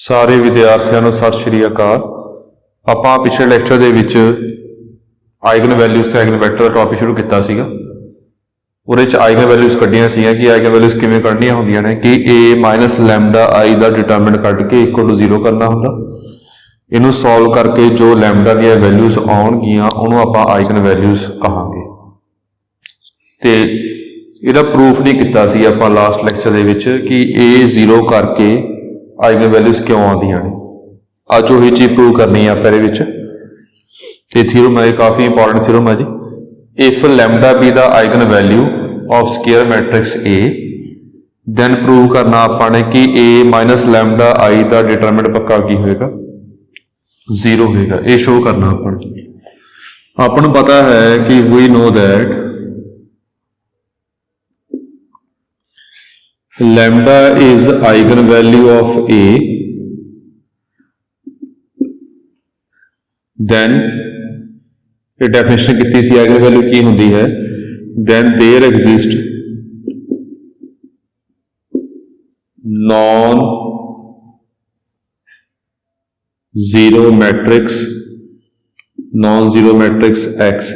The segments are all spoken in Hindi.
ਸਾਰੇ ਵਿਦਿਆਰਥੀਆਂ ਨੂੰ ਸਤਿ ਸ਼੍ਰੀ ਅਕਾਲ। ਆਪਾਂ ਪਿਛਲੇ ਲੈਕਚਰ ਦੇ ਵਿੱਚ ਆਈਗਨ ਵੈਲਿਊਜ਼ ਤੇ ਆਈਗਨ ਵੈਕਟਰ ਦਾ ਟੌਪਿਕ ਸ਼ੁਰੂ ਕੀਤਾ ਸੀਗਾ। ਉਹਦੇ ਚ ਆਈਗਨ ਵੈਲਿਊਜ਼ ਕੱਢੀਆਂ ਸੀਗੀਆਂ ਕਿ ਆਈਗਨ ਵੈਲਿਊਜ਼ ਕਿਵੇਂ ਕੱਢਣੀਆਂ ਹੁੰਦੀਆਂ ਨੇ ਕਿ a ਮਾਈਨਸ ਲੈਮਡਾ i ਦਾ ਡਿਟਰਮਿਨੈਂਟ ਕੱਢ ਕੇ ਇਕੁਅਲ ਟੂ 0 ਕਰਨਾ ਹੁੰਦਾ। ਇਹਨੂੰ ਸੋਲਵ ਕਰਕੇ ਜੋ ਲੈਮਡਾ ਦੀਆਂ ਵੈਲਿਊਜ਼ ਆਉਣਗੀਆਂ ਉਹਨੂੰ ਆਪਾਂ ਆਈਗਨ ਵੈਲਿਊਜ਼ ਕਹਾਂਗੇ। ਤੇ ਇਹਦਾ ਪ੍ਰੂਫ ਨਹੀਂ ਕੀਤਾ ਸੀ ਆਪਾਂ ਲਾਸਟ ਲੈਕਚਰ ਦੇ ਵਿੱਚ ਕਿ a 0 ਕਰਕੇ ਆਈਗਨ ਵੈਲਿਊਜ਼ ਕਿਉਂ ਆਉਂਦੀਆਂ ਨੇ। ਅੱਜ ਉਹੀ ਚੀਜ਼ ਪ੍ਰੂਵ ਕਰਨੀ ਆ ਆਪਾਂ ਇਹਦੇ ਵਿੱਚ। ਇਹ ਥਿਊਰਮ ਹੈ, ਕਾਫੀ ਇੰਪੋਰਟੈਂਟ ਥਿਊਰਮ ਹੈ ਜੀ। If lambda be the eigenvalue of square matrix A, then prove ਕਰਨਾ ਆਪਾਂ ਨੇ ਕਿ a ਮਾਈਨਸ ਲੈਮਡਾ i ਦਾ ਡਿਟਰਮਿਨੈਂਟ ਪੱਕਾ ਕੀ ਹੋਏਗਾ, 0 ਹੋਏਗਾ। ਇਹ ਸ਼ੋ ਕਰਨਾ ਆਪਾਂ ਨੂੰ ਪਤਾ ਹੈ ਕਿ we know that lambda is eigenvalue of A, then ਇਹ ਡੈਫੀਨੇਸ਼ਨ ਕੀਤੀ ਸੀ eigenvalue ਕੀ ਹੁੰਦੀ ਹੈ, then there exist non zero matrix X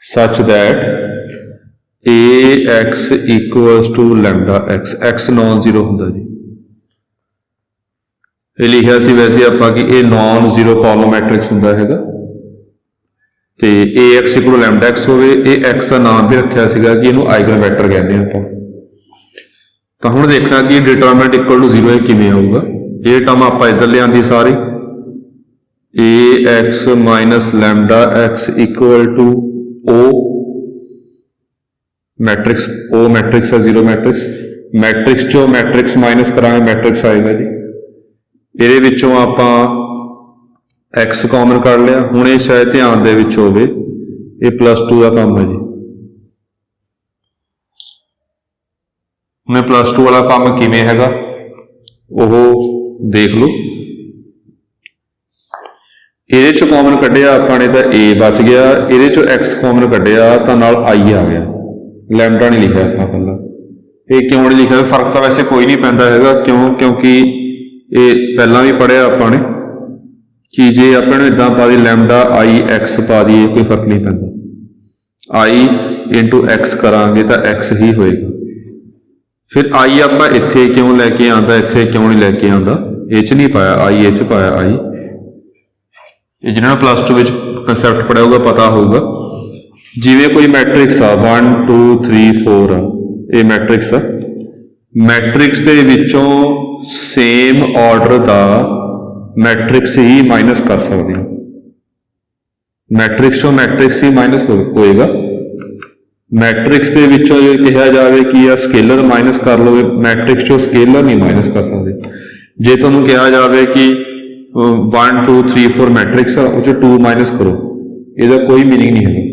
such that ax equals to lambda x, x non zero ਹੁੰਦਾ ਜੀ। ਇਹ ਲਿਖਿਆ ਸੀ ਵੈਸੇ ਆਪਾਂ ਕਿ ਇਹ ਨॉन ਜ਼ੀਰੋ ਕਾਲਮ ਮੈਟ੍ਰਿਕਸ ਹੁੰਦਾ ਹੈਗਾ ਤੇ ax equal to lambda x ਹੋਵੇ। ਇਹ x ਦਾ ਨਾਮ ਵੀ ਰੱਖਿਆ ਸੀਗਾ ਕਿ ਇਹਨੂੰ ਆਈਗਨ ਵੈਕਟਰ ਕਹਿੰਦੇ ਆਪਾਂ। ਤਾਂ ਹੁਣ ਦੇਖਣਾ ਕਿ ਡਿਟਰਮਿਨੈਂਟ ਇਕੁਅਲ ਟੂ 0 ਇਹ ਕਿਵੇਂ ਆਊਗਾ। ਇਹ ਟਰਮ ਆਪਾਂ ਇੱਧਰ ਲਿਆਂਦੀ ਸਾਰੀ, ax minus lambda x equal to O matrix, O matrix है जीरो मैट्रिक्स चो मैट्रिक्स माइनस करांगे मैट्रिक्स आएगा जी। ਇਹਦੇ ਵਿੱਚੋਂ ਆਪਾਂ x ਕਾਮਨ ਕੱਢ ਲਿਆ। ਹੁਣ ਇਹ ਸ਼ਾਇਦ ਧਿਆਨ ਦੇ ਵਿੱਚ ਹੋਵੇ ਇਹ +2 ਦਾ ਕੰਮ ਹੈ ਜੀ। ਹੁਣ +2 ਵਾਲਾ ਕੰਮ ਕਿਵੇਂ ਹੈਗਾ ਉਹ ਦੇਖ ਲਓ। ਇਹਦੇ ਚੋਂ ਕਾਮਨ ਕੱਢਿਆ ਆਪਾਂ ਨੇ ਤਾਂ a ਬਚ ਗਿਆ, ਇਹਦੇ ਚੋਂ x ਕਾਮਨ ਕੱਢਿਆ ਤਾਂ ਨਾਲ i ਆ ਗਿਆ, ਲੈਮਡਾ ਨਹੀਂ ਲਿਖਿਆ ਆਪਾਂ ਪਹਿਲਾਂ। ਇਹ ਕਿਉਂ ਨਹੀਂ ਲਿਖਿਆ? ਫਰਕ ਤਾਂ ਵੈਸੇ ਕੋਈ ਨਹੀਂ ਪੈਂਦਾ ਹੈਗਾ। ਕਿਉਂਕਿ ਇਹ ਪਹਿਲਾਂ ਵੀ ਪੜ੍ਹਿਆ ਆਪਾਂ ਨੇ ਕਿ ਜੇ ਆਪਾਂ ਨੂੰ ਇਦਾਂ ਪਾ ਦੀ ਲੈਮਡਾ i x ਪਾ ਦਈਏ ਕੋਈ ਫਰਕ ਨਹੀਂ ਪੈਂਦਾ। i ਇੰਟੂ x ਕਰਾਂਗੇ ਤਾਂ x ਹੀ ਹੋਏਗਾ। ਫਿਰ i ਆਪਾਂ ਇੱਥੇ ਕਿਉਂ ਲੈ ਕੇ ਆਉਂਦਾ, ਇੱਥੇ ਕਿਉਂ ਨਹੀਂ ਲੈ ਕੇ ਆਉਂਦਾ? ਇਹ 'ਚ ਨਹੀਂ ਪਾਇਆ i, ਇਹ 'ਚ ਪਾਇਆ i। ਇਹ ਜਿਹਨਾਂ ਨੂੰ +2 ਵਿੱਚ ਕੰਸੈਪਟ ਪੜ੍ਹਿਆ ਹੋਊਗਾ ਪਤਾ ਹੋਊਗਾ। ਜਿਵੇਂ ਕੋਈ ਮੈਟ੍ਰਿਕਸ ਆ 1 2 3 4 ਆ, ਇਹ ਮੈਟ੍ਰਿਕਸ ਆ। ਮੈਟ੍ਰਿਕਸ ਦੇ ਵਿੱਚੋਂ ਸੇਮ ਆਰਡਰ ਦਾ ਮੈਟ੍ਰਿਕਸ ਹੀ ਮਾਈਨਸ ਕਰ ਸਕਦੇ ਹਾਂ। ਮੈਟ੍ਰਿਕਸ ਚੋਂ ਮੈਟ੍ਰਿਕਸ ਹੀ ਮਾਈਨਸ ਹੋਏਗਾ। ਮੈਟ੍ਰਿਕਸ ਦੇ ਵਿੱਚੋਂ ਜੇ ਕਿਹਾ ਜਾਵੇ ਕਿ ਆ ਸਕੇਲਰ ਮਾਈਨਸ ਕਰ ਲਵੇ, ਮੈਟ੍ਰਿਕਸ ਚੋਂ ਸਕੇਲਰ ਨਹੀਂ ਮਾਈਨਸ ਕਰ ਸਕਦੇ। ਜੇ ਤੁਹਾਨੂੰ ਕਿਹਾ ਜਾਵੇ ਕਿ 1 2 3 4 ਮੈਟ੍ਰਿਕਸ ਆ, ਉਹ 'ਚੋਂ 2 ਮਾਈਨਸ ਕਰੋ, ਇਹਦਾ ਕੋਈ ਮੀਨਿੰਗ ਨਹੀਂ ਹੈਗਾ।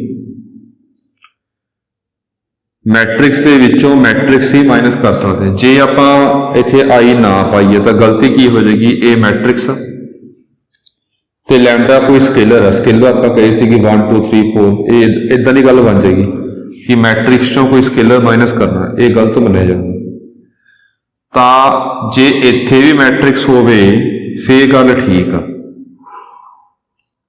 ਮੈਟ੍ਰਿਕਸ ਦੇ ਵਿੱਚੋਂ ਮੈਟ੍ਰਿਕਸ ਹੀ ਮਾਈਨਸ ਕਰ ਸਕਦੇ। ਜੇ ਆਪਾਂ ਇੱਥੇ i ਨਾ ਪਾਈਏ ਤਾਂ ਗਲਤੀ ਕੀ ਹੋ ਜਾਏਗੀ, ਇਹ ਮੈਟ੍ਰਿਕਸ ਤੇ ਲੈਮਡਾ ਕੋਈ ਸਕੇਲਰ ਆ। ਸਕੇਲਰ ਆਪਾਂ ਕਹੇ ਸੀ ਕਿ 1 2 3 4, ਇਹ ਇਦਾਂ ਦੀ ਗੱਲ ਬਣ ਜਾਏਗੀ ਕਿ ਮੈਟ੍ਰਿਕਸ ਚੋਂ ਕੋਈ ਸਕੇਲਰ ਮਾਈਨਸ ਕਰਨਾ, ਇਹ ਗਲਤ ਮੰਨਿਆ ਜਾਂਦਾ। ਤਾਂ ਜੇ ਇੱਥੇ ਵੀ ਮੈਟ੍ਰਿਕਸ ਹੋਵੇ ਫੇਰ ਗੱਲ ਠੀਕ ਆ,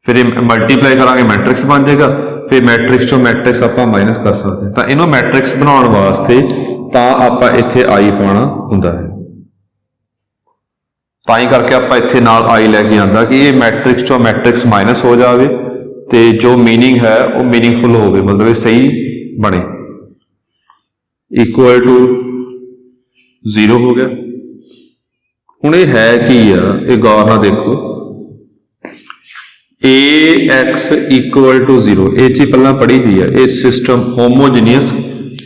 ਫਿਰ ਇਹ ਮਲਟੀਪਲਾਈ ਕਰਾਂਗੇ ਮੈਟ੍ਰਿਕਸ ਬਣ ਜਾਏਗਾ। ਫਿਰ ਮੈਟ੍ਰਿਕਸ ਚੋਂ ਮੈਟ੍ਰਿਕਸ ਆਪਾਂ ਮਾਈਨਸ ਕਰ ਸਕਦੇ ਹਾਂ। ਤਾਂ ਇਹਨੂੰ ਮੈਟ੍ਰਿਕਸ ਬਣਾਉਣ ਵਾਸਤੇ ਤਾਂ ਆਪਾਂ ਇੱਥੇ i ਪਾਉਣਾ ਹੁੰਦਾ ਹੈ। ਤਾਂ ਹੀ ਕਰਕੇ ਆਪਾਂ ਇੱਥੇ ਨਾਲ i ਲੈ ਕੇ ਆਂਦਾ ਕਿ ਇਹ ਮੈਟ੍ਰਿਕਸ ਚੋਂ ਮੈਟ੍ਰਿਕਸ ਮਾਈਨਸ ਹੋ ਜਾਵੇ ਤੇ ਜੋ ਮੀਨਿੰਗ ਹੈ ਉਹ ਮੀਨਿੰਗਫੁਲ ਹੋਵੇ, ਮਤਲਬ ਇਹ ਸਹੀ ਬਣੇ। ਇਕੁਅਲ ਟੂ 0 ਹੋ ਗਿਆ। ਹੁਣ ਇਹ ਹੈ ਕੀ ਆ, ਇਹ ਗੌਰ ਨਾਲ ਦੇਖੋ। ax equal to 0, ਇਹ ਚੀਜ਼ ਪਹਿਲਾਂ ਪੜ੍ਹੀ ਹੋਈ ਹੈ। ਇਹ system homogeneous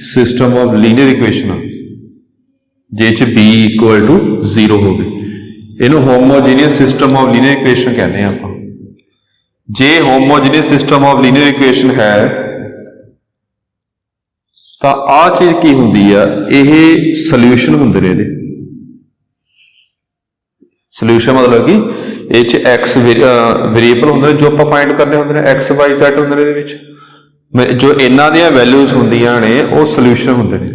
system of linear equation ਜੇ ਚ b equal to 0 ਹੋਵੇ, ਇਹਨੂੰ homogeneous system of linear equation ਕਹਿੰਦੇ ਆ ਆਪਾਂ। ਜੇ homogeneous system of linear equation ਹੈ ਤਾਂ ਆਹ ਚੀਜ਼ ਕੀ ਹੁੰਦੀ ਆ, ਇਹ ਸੋਲਿਊਸ਼ਨ ਹੁੰਦੇ ਨੇ। ਇਹਦੇ ਸੋਲਿਊਸ਼ਨ ਮਤਲਬ ਕਿ ਇਹ 'ਚ x ਵੇਰੀਏਬਲ ਹੁੰਦੇ ਨੇ ਜੋ ਆਪਾਂ ਫਾਈਂਡ ਕਰਨੇ ਹੁੰਦੇ ਨੇ, x y z ਹੁੰਦੇ ਨੇ। ਇਹਦੇ ਵਿੱਚ जो इन्हां ਦੀਆਂ ਵੈਲਿਊਜ਼ ਹੁੰਦੀਆਂ ਨੇ ਉਹ ਸੋਲੂਸ਼ਨ ਹੁੰਦੇ ਨੇ।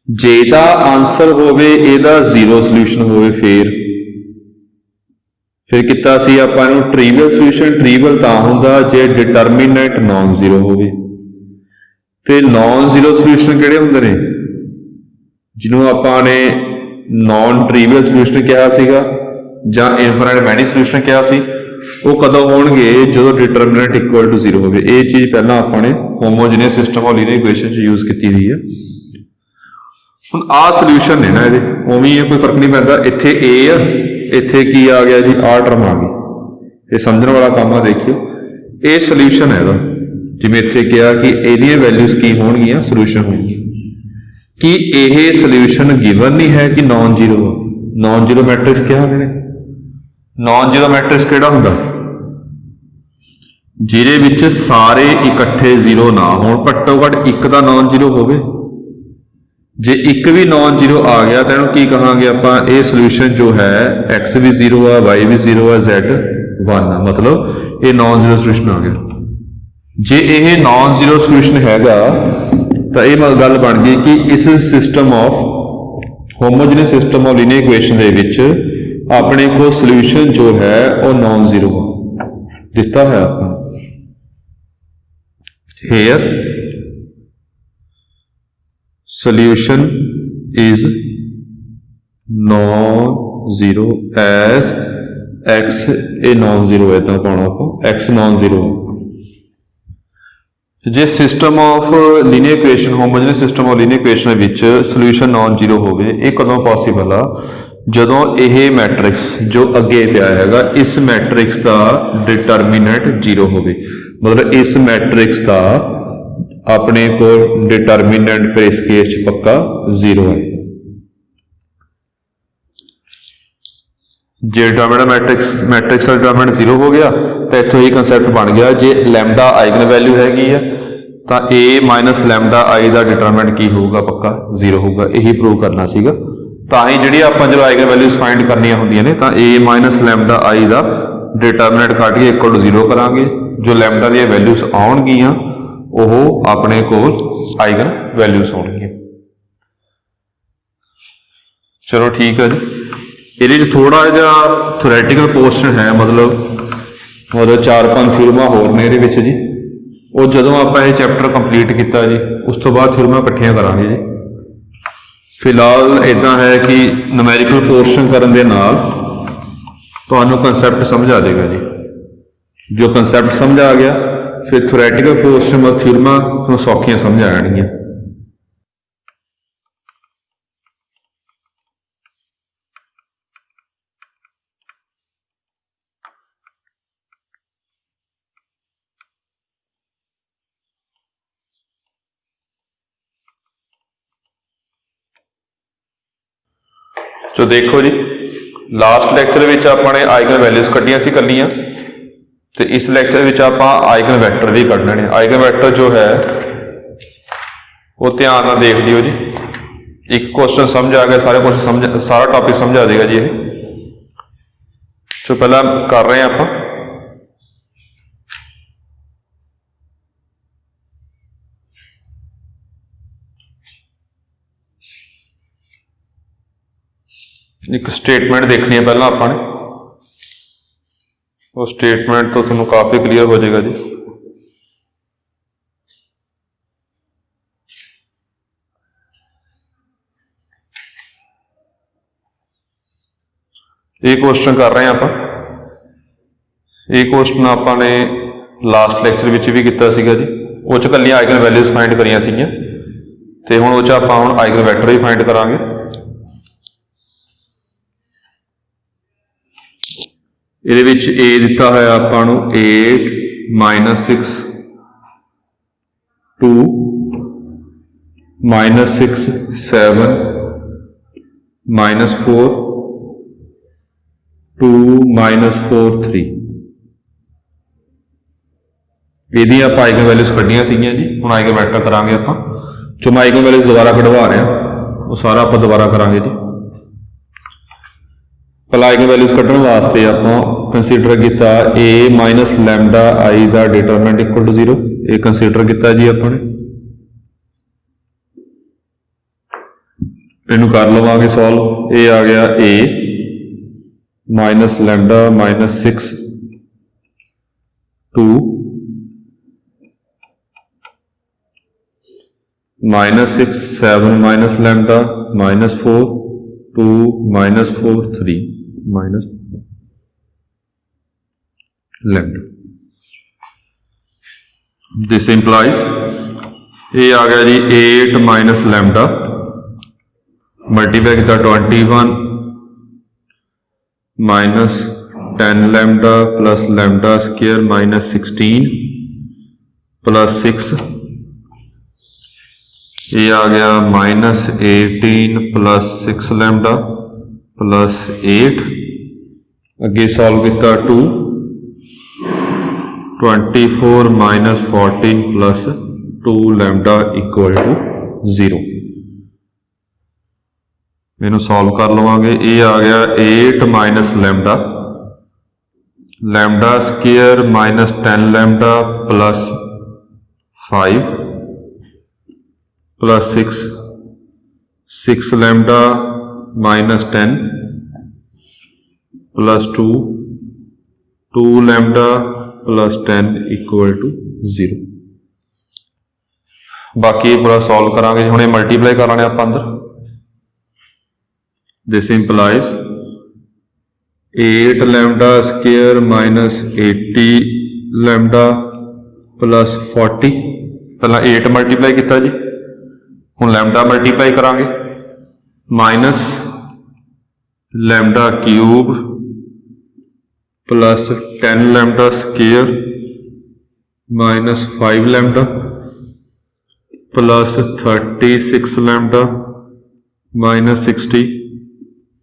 ਜੇ ਦਾ ਆਨਸਰ ਹੋਵੇ ਇਹਦਾ ਜ਼ੀਰੋ ਸੋਲੂਸ਼ਨ ਹੋਵੇ ਫਿਰ ਕੀਤਾ ਸੀ ਆਪਾਂ ਨੂੰ ਟ੍ਰੀਵੀਅਲ ਸੋਲੂਸ਼ਨ। ਟ੍ਰੀਵੀਅਲ ਤਾਂ ਹੁੰਦਾ ਜੇ ਡਿਟਰਮੀਨੈਂਟ ਨਾਨ ਜ਼ੀਰੋ ਹੋਵੇ, ਤੇ ਨਾਨ ਜ਼ੀਰੋ ਸੋਲੂਸ਼ਨ ਕਿਹੜੇ ਹੁੰਦੇ ਨੇ, ਜਿਹਨੂੰ ਆਪਾਂ ਨੇ ਨਾਨ ਟ੍ਰੀਵੀਅਲ ਸੋਲੂਸ਼ਨ ਕਿਹਾ ਸੀਗਾ ਜਾਂ ਇਨਫਾਈਨਾਈਟ ਮੈਨੀ ਸੋਲੂਸ਼ਨ ਕਿਹਾ ਸੀ। ਉਹ ਕਦੋਂ ਹੋਣਗੇ, ਜਦੋਂ ਡਿਟਰਮੀਨੈਂਟ ਇਕੁਅਲ ਟੂ ਜ਼ੀਰੋ ਹੋਵੇ। ਇਹ ਚੀਜ਼ ਪਹਿਲਾਂ ਆਪਾਂ ਨੇ ਹੋਮੋਜੀਨੀਅਸ ਸਿਸਟਮ ਆਫ ਲੀਨੀਅਰ ਇਕੁਏਸ਼ਨ 'ਚ ਯੂਜ਼ ਕੀਤੀ ਹੋਈ ਹੈ। ਹੁਣ ਆਹ ਸੋਲੂਸ਼ਨ ਨੇ ਨਾ ਇਹਦੇ, ਉਵੇਂ ਹੀ ਕੋਈ ਫਰਕ ਨਹੀਂ ਪੈਂਦਾ। ਇੱਥੇ ਏ ਆ, ਇੱਥੇ ਕੀ ਆ ਗਿਆ ਜੀ, ਆਹ ਟਰਮ ਆ ਗਈ। ਇਹ ਸਮਝਣ ਵਾਲਾ ਕੰਮ ਆ, ਦੇਖਿਓ ਇਹ ਸੋਲੂਸ਼ਨ ਹੈ ਇਹਦਾ। ਜਿਵੇਂ ਇੱਥੇ ਕਿਹਾ ਕਿ ਇਹਦੀਆਂ ਵੈਲਿਊਜ਼ ਕੀ ਹੋਣਗੀਆਂ, ਸੋਲੂਸ਼ਨ ਹੋਣਗੀਆਂ। ਕਿ ਇਹ ਸੋਲੂਸ਼ਨ ਗਿਵਨ ਨਹੀਂ ਹੈ ਕਿ non zero. Non zero matrix ਕਿਹਾ ਉਹਨਾਂ ਨੇ। ਨਾਨ ਜ਼ੀਰੋ ਮੈਟ੍ਰਿਕਸ ਕਿਹੜਾ ਹੁੰਦਾ, ਜਿਹਦੇ ਵਿੱਚ ਸਾਰੇ ਇਕੱਠੇ ਜ਼ੀਰੋ ਨਾ ਹੋਣ, ਘੱਟੋ ਘੱਟ ਇੱਕ ਤਾਂ ਨਾਨ ਜ਼ੀਰੋ ਹੋਵੇ। ਜੇ ਇੱਕ ਵੀ ਨਾਨ ਜ਼ੀਰੋ ਆ ਗਿਆ ਤਾਂ ਇਹਨੂੰ ਕੀ ਕਹਾਂਗੇ ਆਪਾਂ, ਇਹ ਸੋਲੂਸ਼ਨ ਜੋ ਹੈ x ਵੀ ਜ਼ੀਰੋ ਆ, y ਵੀ ਜ਼ੀਰੋ ਆ, z 1 ਆ, ਮਤਲਬ ਇਹ ਨਾਨ ਜ਼ੀਰੋ ਸੋਲੂਸ਼ਨ ਆ ਗਿਆ। ਜੇ ਇਹ ਨਾਨ ਜ਼ੀਰੋ ਸੋਲੂਸ਼ਨ ਹੈਗਾ ਤਾਂ ਇਹ ਗੱਲ ਬਣ ਗਈ ਕਿ ਇਸ system of homogeneous system of linear equation ਦੇ ਵਿੱਚ ਆਪਣੇ ਕੋਲ ਸੋਲੂਸ਼ਨ ਜੋ ਹੈ ਉਹ ਨਾਨ ਜ਼ੀਰੋ ਦਿੱਤਾ ਹੈ ਆਪਾਂ here solution is non-zero as x a non-zero है तो पाना आपको x non-zero। J system of linear equation homogeneous system of linear equation which solution non zero होवे, ये कदों पॉसिबल आ, ਜਦੋਂ ਇਹ ਮੈਟ੍ਰਿਕਸ ਜੋ ਅੱਗੇ ਪਿਆ ਹੈਗਾ ਇਸ ਮੈਟ੍ਰਿਕਸ ਦਾ ਡਿਟਰਮੀਨੈਂਟ ਜ਼ੀਰੋ ਹੋਵੇ। ਮਤਲਬ ਇਸ ਮੈਟ੍ਰਿਕਸ ਦਾ ਆਪਣੇ ਕੋਲ ਡਿਟਰਮੀਨੈਂਟ ਫਿਰ ਇਸ ਕੇਸ 'ਚ ਪੱਕਾ ਜ਼ੀਰੋ ਹੈ। ਜੇ ਡਿਟਰਮੀਨੈਂਟ ਮੈਟ੍ਰਿਕਸ ਦਾ ਡਿਟਰਮੀਨੈਂਟ ਜ਼ੀਰੋ ਹੋ ਗਿਆ ਤਾਂ ਇੱਥੋਂ ਇਹ ਕਨਸੈਪਟ ਬਣ ਗਿਆ, ਜੇ ਲੈਮਡਾ ਆਈਗਨ ਵੈਲਿਊ ਹੈਗੀ ਆ ਤਾਂ a ਮਾਈਨਸ ਲੈਮਡਾ i ਦਾ ਡਿਟਰਮੀਨੈਂਟ ਕੀ ਹੋਊਗਾ, ਪੱਕਾ ਜ਼ੀਰੋ ਹੋਊਗਾ। ਇਹੀ ਪ੍ਰੂਵ ਕਰਨਾ ਸੀਗਾ। ਤਾਂ ਹੀ ਜਿਹੜੀ ਆਪਾਂ ਜਦੋਂ ਆਈਗਨ ਵੈਲਿਊਜ਼ ਫਾਈਂਡ ਕਰਨੀਆਂ ਹੁੰਦੀਆਂ ਨੇ ਤਾਂ a ਮਾਈਨਸ ਲੈਮਡਾ i ਦਾ ਡਿਟਰਮੀਨੈਂਟ ਕੱਢ ਕੇ ਇਕੁਅਲ ਟੂ ਜ਼ੀਰੋ ਕਰਾਂਗੇ। ਜੋ ਲੈਮਡਾ ਦੀਆਂ ਵੈਲਿਊਜ਼ ਆਉਣਗੀਆਂ ਉਹ ਆਪਣੇ ਕੋਲ ਆਈਗਨ ਵੈਲਿਊਜ਼ ਹੋਣਗੀਆਂ। ਚਲੋ ਠੀਕ ਹੈ ਜੀ। ਇਹਦੇ 'ਚ ਥੋੜਾ ਜਿਹਾ ਥਿਓਰੈਟੀਕਲ ਪੋਰਸ਼ਨ ਹੈ, ਮਤਲਬ 4-5 ਥਿਊਰਮਾਂ ਹੋਰ ਨੇ ਇਹਦੇ ਵਿੱਚ ਜੀ। ਉਹ ਜਦੋਂ ਆਪਾਂ ਇਹ ਚੈਪਟਰ ਕੰਪਲੀਟ ਕੀਤਾ ਜੀ ਉਸ ਤੋਂ ਬਾਅਦ ਥਿਊਰਮਾਂ ਇਕੱਠੀਆਂ ਕਰਾਂਗੇ ਜੀ। ਫਿਲਹਾਲ ਇੱਦਾਂ ਹੈ ਕਿ ਨੂਮੈਰੀਕਲ ਪੋਰਸ਼ਨ ਕਰਨ ਦੇ ਨਾਲ ਤੁਹਾਨੂੰ ਕੰਸੈਪਟ ਸਮਝ ਆ ਜਾਏਗਾ ਜੀ। ਜੋ ਕੰਸੈਪਟ ਸਮਝ ਆ ਗਿਆ ਫਿਰ ਥਿਓਰੈਟੀਕਲ ਪੋਰਸ਼ਨ ਮਤਲਬ ਥਿਊਰਮਾਂ ਤੁਹਾਨੂੰ ਸੌਖੀਆਂ ਸਮਝ ਆ ਜਾਣਗੀਆਂ। ਸੋ ਦੇਖੋ ਜੀ, ਲਾਸਟ ਲੈਕਚਰ ਵਿੱਚ ਆਪਾਂ ਨੇ ਆਈਗਨ ਵੈਲਿਊਜ਼ ਕੱਢੀਆਂ ਸੀ ਕੱਲੀਆਂ, ਤੇ ਇਸ ਲੈਕਚਰ ਵਿੱਚ ਆਪਾਂ ਆਈਗਨ ਵੈਕਟਰ ਵੀ ਕੱਢਣੇ ਨੇ। ਆਈਗਨ ਵੈਕਟਰ ਜੋ ਹੈ ਉਹ ਧਿਆਨ ਨਾਲ ਦੇਖ ਲਿਓ ਜੀ। ਇੱਕ ਕੁਐਸਚਨ ਸਮਝ ਆ ਗਿਆ, ਸਾਰਾ ਟੌਪਿਕ ਸਮਝ ਆ ਜਾਏਗਾ ਜੀ ਇਹ। ਸੋ ਪਹਿਲਾਂ ਕਰ ਰਹੇ ਹਾਂ ਆਪਾਂ ਇੱਕ ਸਟੇਟਮੈਂਟ ਦੇਖਣੀ ਹੈ ਪਹਿਲਾਂ ਆਪਾਂ ਨੇ। ਉਹ ਸਟੇਟਮੈਂਟ ਤੋਂ ਤੁਹਾਨੂੰ ਕਾਫੀ ਕਲੀਅਰ ਹੋ ਜਾਏਗਾ ਜੀ। ਇਹ ਕੁਐਸਚਨ ਕਰ ਰਹੇ ਹਾਂ ਆਪਾਂ। ਇਹ ਕੁਐਸਚਨ ਆਪਾਂ ਨੇ ਲਾਸਟ ਲੈਕਚਰ ਵਿੱਚ ਵੀ ਕੀਤਾ ਸੀਗਾ ਜੀ। ਉਹ 'ਚ ਇਕੱਲੀਆਂ ਆਈਗਨ ਵੈਲਿਊਜ਼ ਫਾਈਂਡ ਕਰੀਆਂ ਸੀਗੀਆਂ, ਤੇ ਹੁਣ ਉਹ 'ਚ ਆਪਾਂ ਹੁਣ ਆਈਗਨ ਵੈਕਟਰ ਵੀ ਫਾਈਂਡ ਕਰਾਂਗੇ। ਇਹਦੇ ਵਿੱਚ a ਦਿੱਤਾ ਹੋਇਆ ਆਪਾਂ ਨੂੰ 8 -6 2 -6 7 -4 2 -4 3। ਇਹਦੀਆਂ ਆਪਾਂ ਆਈਗਨ ਵੈਲਿਊਜ਼ ਕੱਢੀਆਂ ਸੀਗੀਆਂ ਜੀ। ਹੁਣ ਆਈਗਨ ਵੈਕਟਰ ਕਰਾਂਗੇ ਆਪਾਂ। ਜੋ ਮੈਂ ਆਈਗਨ ਵੈਲਿਊਜ਼ ਦੁਬਾਰਾ ਕਢਵਾ ਰਿਹਾ ਉਹ ਸਾਰਾ ਆਪਾਂ ਦੁਬਾਰਾ ਕਰਾਂਗੇ ਜੀ। ਪਹਿਲਾਂ ਆਈਗਨ ਵੈਲਿਊਜ਼ ਕੱਢਣ ਵਾਸਤੇ ਆਪਾਂ ਕੰਸੀਡਰ ਕੀਤਾ a ਮਾਈਨਸ ਲੈਮਡਾ i ਦਾ ਡਿਟਰਮੀਨੈਂਟ ਇਕੁਅਲ ਟੂ ਜ਼ੀਰੋ। ਇਹ ਕੰਸੀਡਰ ਕੀਤਾ ਜੀ ਆਪਾਂ ਨੇ। इनू कर लवांगे सॉल्व। ये आ गया A minus lambda minus 6 2 minus 6 7 minus lambda minus 4 2 minus 4 3 minus lambda. This implies ये आ गया जी 8 माइनस लैम्डा मल्टीप्लाई किया 21 minus 10 lambda plus lambda square minus 16 plus 6 ये आ गया माइनस 18 प्लस 6 लैम्डा प्लस 8 अगे सॉल्व किया 2 24 minus 40 plus 2 lambda equal to 0। इनू सॉल्व कर लवांगे। ये आ गया 8 minus lambda lambda square minus 10 lambda plus 5 plus 6 lambda minus 10 plus 2 lambda plus 10 equal to 0। बाकी पूरा सॉल्व करांगे। हुणे मल्टीप्लाई कर लेने आप अंदर। This implies 8 lambda square minus 80 lambda plus 40 पहला 8 मल्टीप्लाई किया जी हुण लैम्डा मल्टीप्लाई करांगे minus lambda cube plus 10 lambda square minus 5 lambda plus 36 lambda minus 60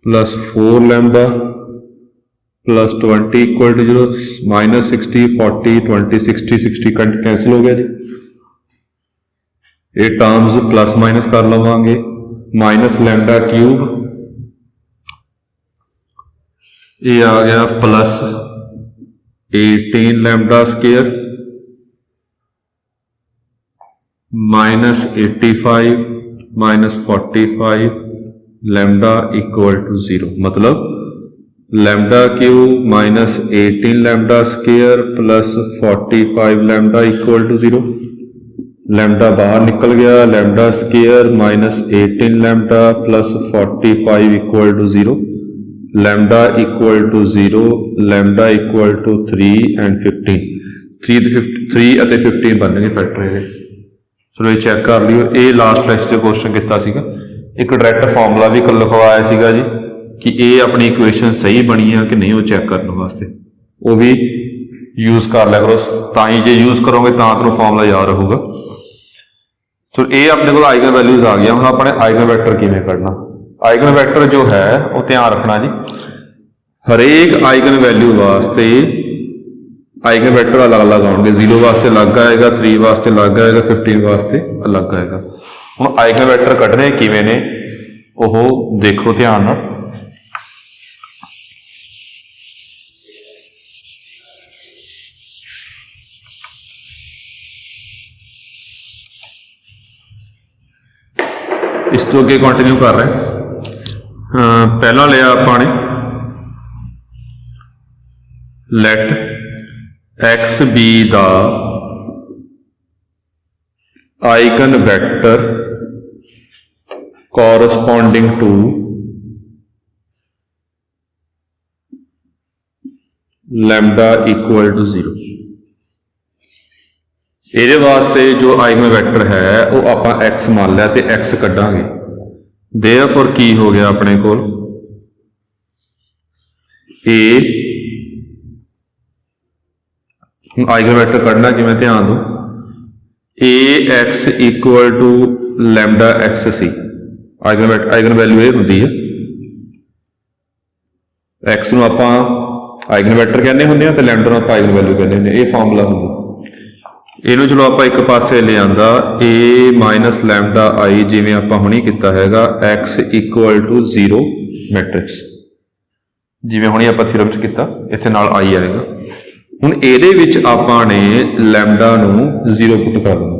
plus 4 lambda plus 20 equal to 0 minus 60 40 20 60 60 cancel हो गया जी। ये टर्म्स प्लस माइनस कर लवांगे माइनस लैम्डा क्यूब ये आ गया plus 18 lambda square minus 85 minus 45 lambda equal to 0। मतलब lambda cube minus 18 lambda square plus 45 lambda equal to 0। Lambda बाहर निकल गया lambda square minus 18 lambda plus 45 equal to 0 lambda equal to 0 lambda equal to 3 and 15 3 और 15 बन गए फैक्टर ये। चलो ये चैक कर लियो। ये लास्ट लेक्चर क्वेश्चन किया सीगा एक डायरैक्ट फॉर्मूला भी लिखवाया सीगा जी कि ये अपनी इक्वेशन सही बनी है कि नहीं वो चैक करने वास्ते वो भी यूज कर लिया करो ताई जे यूज करोगे तो तुम फॉर्मूला याद रहूगा। सो ये अपने को आइगन वैल्यूज आ गया। हम अपने आइगन वैक्टर किवें करना। आइगन वैक्टर जो है वो ध्यान रखना जी हरेक आइगन वैल्यू वास्ते आइगन वैक्टर अलग अलग आउणगे। 0 वास्ते अलग आएगा 3 वास्ते अलग आएगा 15 वास्ते अलग आएगा। हुण आइगन वैक्टर कढने किवें ने ओह देखो ध्यान नाल। इस तो अगे कंटिन्यू कर रहे हैं। पहला लिया आपने let X be the eigenvector corresponding to lambda equal to 0। ये वास्ते जो आइगन वैक्टर है वो आप एक्स मान लिया तो एक्स कढ़ांगे। देयरफॉर की हो गया अपने को ए आइगन वैक्टर कढ़ना कि मैं ध्यान दो A X equal to lambda X सी आइगन वैल्यू ये होंगी है। एक्स नूं आपां आइगन वैक्टर कहने होंगे तो लैम्डा नूं आपां आइगन वैल्यू कहने होंगे। ये फॉर्मूला होंगे। इनू चलो आप एक पासे ले आंदा ए माइनस लैम्डा आई जिवें आपां हुणी कीता हैगा एक्स इक्वल टू 0 मैट्रिक्स जिवें हुणी आपां थ्योरम च कीता इत्थे नाल आई आएगा। हुण इहदे विच आपां ने लैम्डा नूं 0 पुट कर देना।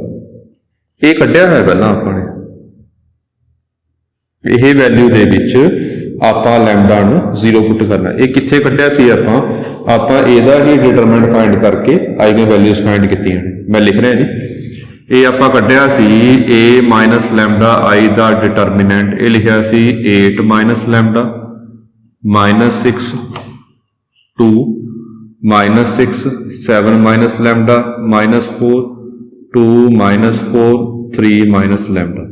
ये कढ़िया है पहलां आपां ने ਇਹ ਵੈਲਿਊ ਦੇ ਵਿੱਚ ਆਪਾਂ ਲੈਮਡਾ ਨੂੰ 0 ਪੁੱਟ ਕਰਨਾ। ਇਹ ਕਿੱਥੇ ਕੱਢਿਆ ਸੀ ਆਪਾਂ ਇਹਦਾ ਹੀ ਡਿਟਰਮਿਨੈਂਟ ਫਾਈਂਡ ਕਰਕੇ ਆਈਗਨ ਵੈਲਿਊਜ਼ ਫਾਈਂਡ ਕੀਤੀਆਂ ਨੇ। ਮੈਂ ਲਿਖ ਰਿਹਾ ਜੀ, ਇਹ ਆਪਾਂ ਕੱਢਿਆ ਸੀ a ਮਾਈਨਸ ਲੈਮਡਾ i ਦਾ ਡਿਟਰਮਿਨੈਂਟ, ਇਹ ਲਿਖਿਆ ਸੀ 8 minus lambda minus 6 2 minus 6 7 minus lambda minus 4 2 minus 4 3 minus lambda.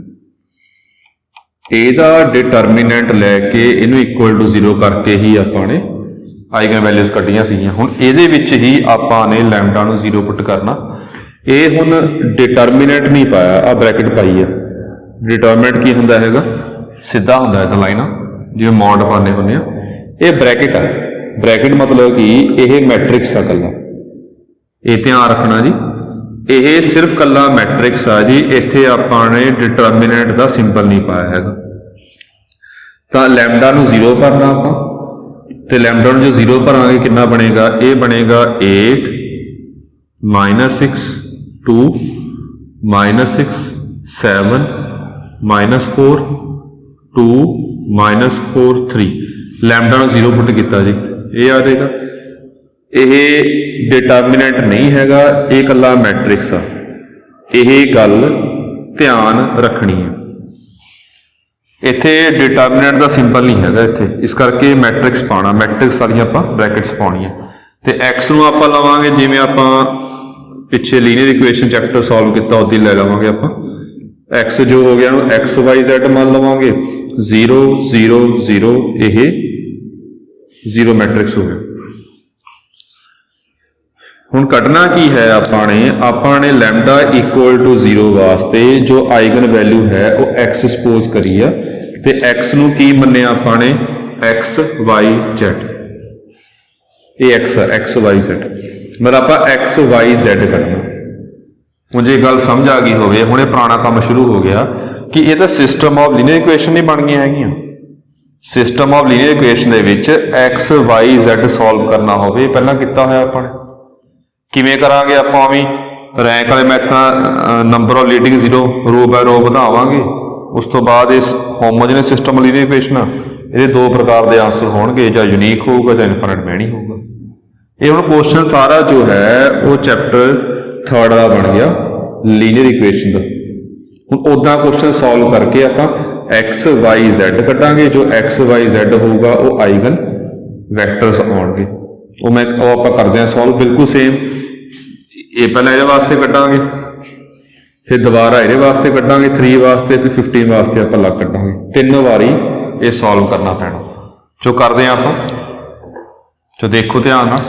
ਇਹਦਾ ਡਿਟਰਮੀਨੈਂਟ ਲੈ ਕੇ ਇਹਨੂੰ ਇਕੁਅਲ ਟੂ 0 ਕਰਕੇ ਹੀ ਆਪਾਂ ਨੇ ਆਈਗਨ ਵੈਲਿਊਜ਼ ਕੱਢੀਆਂ ਸੀਗੀਆਂ। ਹੁਣ ਇਹਦੇ ਵਿੱਚ ਹੀ ਆਪਾਂ ਨੇ ਲੈਮਡਾ ਨੂੰ 0 ਪੁੱਟ ਕਰਨਾ। ਇਹ ਹੁਣ ਡਿਟਰਮੀਨੈਂਟ ਨਹੀਂ ਪਾਇਆ, ਆ ਬ੍ਰੈਕਟ ਪਾਈ ਆ। ਡਿਟਰਮੀਨੈਂਟ ਕੀ ਹੁੰਦਾ ਹੈਗਾ, ਸਿੱਧਾ ਹੁੰਦਾ ਹੈ ਤਾਂ ਲਾਈਨ ਜਿਵੇਂ ਮੋਡ ਪਾਉਂਦੇ ਹੁੰਦੇ ਆ, ਇਹ ਬ੍ਰੈਕਟ ਆ। ਬ੍ਰੈਕਟ मतलब कि यह मैट्रिक्स आ कला, ये ध्यान रखना जी, ये सिर्फ कला मैट्रिक्स आ जी। इत्थे आपने डिटरमिनेंट का सिंबल नहीं पाया है, तो लैम्डा नूं 0 भरना आपां, ते लैम्डा नूं जो 0 भरांगे कितना बनेगा, ये बनेगा 8 minus 6 2 minus 6 7 minus 4 2 minus 4 3। Lambda नूं 0 पुट किया जी, ये आ जाएगा। ये डिटरमिनेंट नहीं हैगा, ये कला मैट्रिक्स आ। ये गल ध्यान रखनी है, इत्थे डिटरमिनेंट का सिंबल नहीं हैगा इत्थे, इस करके मैट्रिक्स पाना, मैट्रिक्स वाली आपां ब्रैकेट्स पाउणी है। ते एक्स नूं आपां लवांगे जिवें आपां पिछे लीनियर इक्वेशन चैप्टर सॉल्व किया उदी ले लवांगे आपां। एक्स जो हो गया एक्स वाई जैड मान लवांगे 0 0 0, ये 0 मैट्रिक्स हो गया। हुण कढना की है आपने लैम्डा इक्वल टू 0 वास्ते जो आइगन वैल्यू है वो एक्स सपोज करी है, ते एक्स नूं की मन्निया आपने एक्स वाई जैड, ये एक्स एक्स वाई जैड, मतलब आप एक्स वाई जैड करना। मुझे गल समझ आ गई होवे, हुणे पुराना काम शुरू हो गया कि ये तो सिस्टम ऑफ लीनियर इक्वेशन नहीं बन गई हैगियां। सिस्टम ऑफ लीनियर इक्वेशन दे विच एक्स वाई जैड सॉल्व करना होवे, पहला किया होया आपां किवें करांगे, आपां भी रैंक वाले method number of leading 0 row by row वधावांगे। उस तो बाद इस होमोजेनस सिस्टम लीनियर इक्वेशन ये 2 प्रकार के आंसर होणगे, चाहे यूनीक होगा चाहे इनफिनिट मैनी होगा। ये हुण क्वेश्चन सारा जो है वो चैप्टर 3 का बन गया लीनियर इक्वेशन का। हुण उदां क्वेश्चन सॉल्व करके आपां एक्स वाई जैड कटांगे, जो एक्स वाई जैड होगा वो आइगन वैक्टर्स आउणगे, वो मैं आपां करदे हां सॉल्व बिल्कुल सेम। ये पहले ये वास्ते कटांगे, फिर दोबारा ये वास्ते कटांगे 3 वास्ते, फिर 15 वास्ते आपां अलग कटांगे, 3 बारी ये सॉल्व करना पैना। जो करदे हां आपां, जो देखो ध्यान नाल,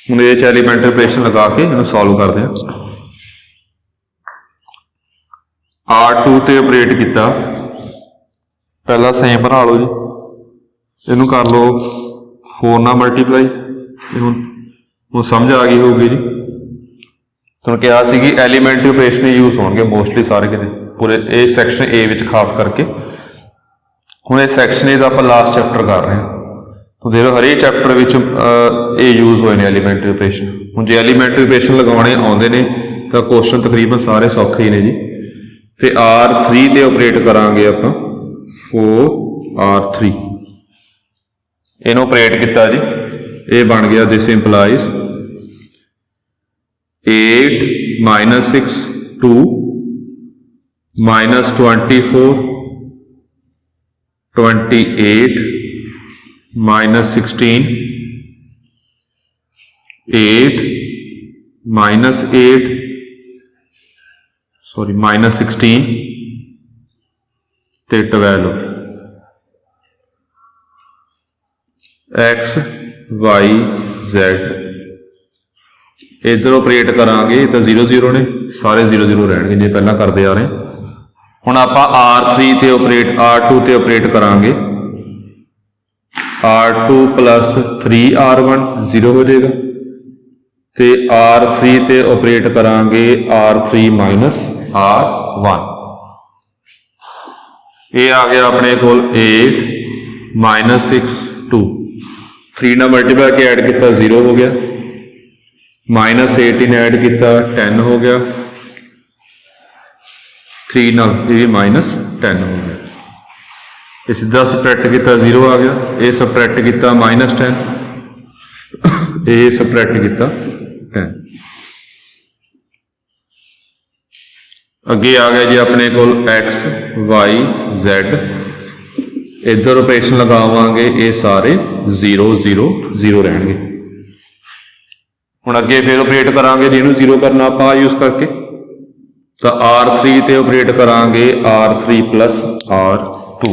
ਹੁਣ ਇਹ एलिमेंट ऑपरेशन लगा के इन्हें सॉल्व करते हैं। R2 ਤੇ ऑपरेट किया, पहला सेम बना लो जी, इनू कर लो 4 ਨਾਲ मल्टीप्लाई, इनू समझ आ गई होगी जी। तुहानूं कहा सी कि एलीमेंट्री ऑपरेशन यूज होणगे मोस्टली सारे किते पूरे ये सैक्शन ए विच खास करके। हुण इस सैक्शन ए दा आपां लास्ट चैप्टर कर रहे हैं, तो देखो हरेक चैप्टर विच ये यूज होए ने एलीमेंट्री ऑपरेशन। हुण जे एलीमेंट्री ऑपरेशन लगाने आउंदे ने तो क्वेश्चन तकरीबन सारे सौखे ही ने जी। ते R3 ते ऑपरेट करांगे आपां 4R3, इहनूं ऑपरेट किया जी, ये बन गया this implies 8 minus 6 2 minus 24 28 minus 16 8 minus 8 sorry minus 16 ते 12 एक्स वाई जैड। इधर ऑपरेट करांगे तो 0 0 ने सारे 0 0 रहणगे जे पहला करते आ रहे। हुण आपां R3 ते ऑपरेट R2 ते ऑपरेट करांगे, R2 प्लस 3R1 0 हो जाएगा, तो R3 ते ऑपरेट करांगे R3 माइनस R1। ये आ गया अपने को 8 माइनस 6 2, 3 ना मल्टीप्लाई के ऐड किया 0 हो गया, -18 ऐड किया 10 हो गया, 3 नाल ये -10 हो गया। ये सीधा सबट्रैक्ट किया 0 आ गया, ये सबट्रैक्ट किया -10, ये सबट्रैक्ट किया 10। अगे आ गया जी अपने को एक्स वाई जैड, इधर ऑपरेशन लगावांगे ये सारे 0 0 0 रहेंगे। हुण अगे फिर ऑपरेट करांगे जिन्होंने 0 करना आप यूज करके, तो R3 ते ऑपरेट करांगे R3 प्लस R2।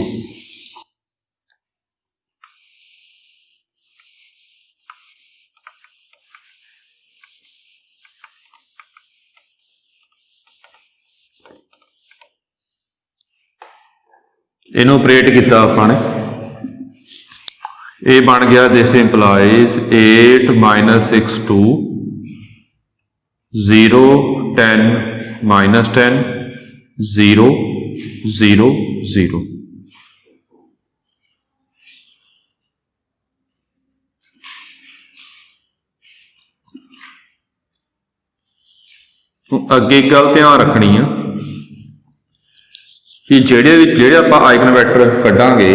इनू ऑपरेट किया आपने, ये बन गया दिस इंप्लाइज 8 - 6 2 0 10 -10 0 0 0। अगे एक गल ध्यान रखनी है कि ਜਿਹੜੇ ਆਪਾਂ ਆਈਗਨ ਵੈਕਟਰ ਕੱਢਾਂਗੇ,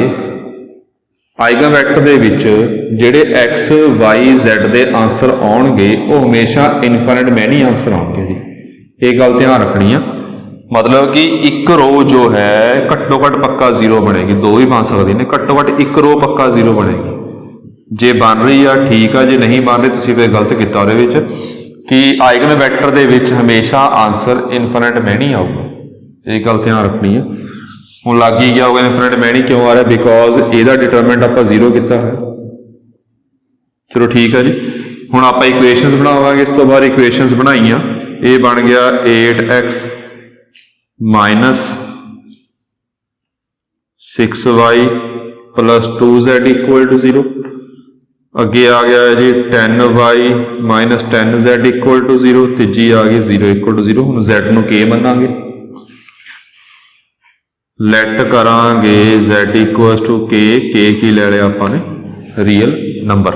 ਆਈਗਨ ਵੈਕਟਰ ਦੇ ਵਿੱਚ ਜਿਹੜੇ x y z ਦੇ ਆਨਸਰ ਆਉਣਗੇ ਉਹ ਹਮੇਸ਼ਾ ਇਨਫਾਈਨਾਈਟ ਮੈਨੀ ਆਨਸਰ ਆਉਣਗੇ ਜੀ। ਇਹ ਗੱਲ ਧਿਆਨ ਰੱਖਣੀ ਆ, मतलब कि एक रो जो है घट्टो घट पक्का 0 बनेगी, दो भी बन सकती ने, घट्टो घट एक रो पक्का 0 बनेगी। जे बन रही है ठीक है, जे नहीं बन रही तुसीं फिर गलत किया ਉਹਦੇ ਵਿੱਚ कि आइगन वैक्टर ਦੇ ਵਿੱਚ हमेशा आंसर इनफाइनाइट मैनी आऊगा। ਇਹ ਗੱਲ ਧਿਆਨ ਰੱਖਣੀ है। ਹੁਣ ਲੱਗ ही गया होगा इनफाइनाइट मैनी क्यों आ रहा, बिकॉज ਇਹਦਾ डिटरमिनेंट ਆਪਾਂ 0 ਕੀਤਾ है। चलो ठीक है जी, ਹੁਣ ਆਪਾਂ इक्वेशनस ਬਣਾਵਾਂਗੇ। ਇਸ ਤੋਂ ਬਾਅਦ इक्वेशनस ਬਣਾਈਆਂ, ਇਹ ਬਣ ਗਿਆ 8x minus 6y plus 2z equal to 0। अगे आ गया है जी 10y minus 10z equal to 0, तीजी आ गई 0 इक्वल टू 0। हम z नूं k मनांगे, लैट करांगे z equal to k, k की ले लिया आपने रियल नंबर,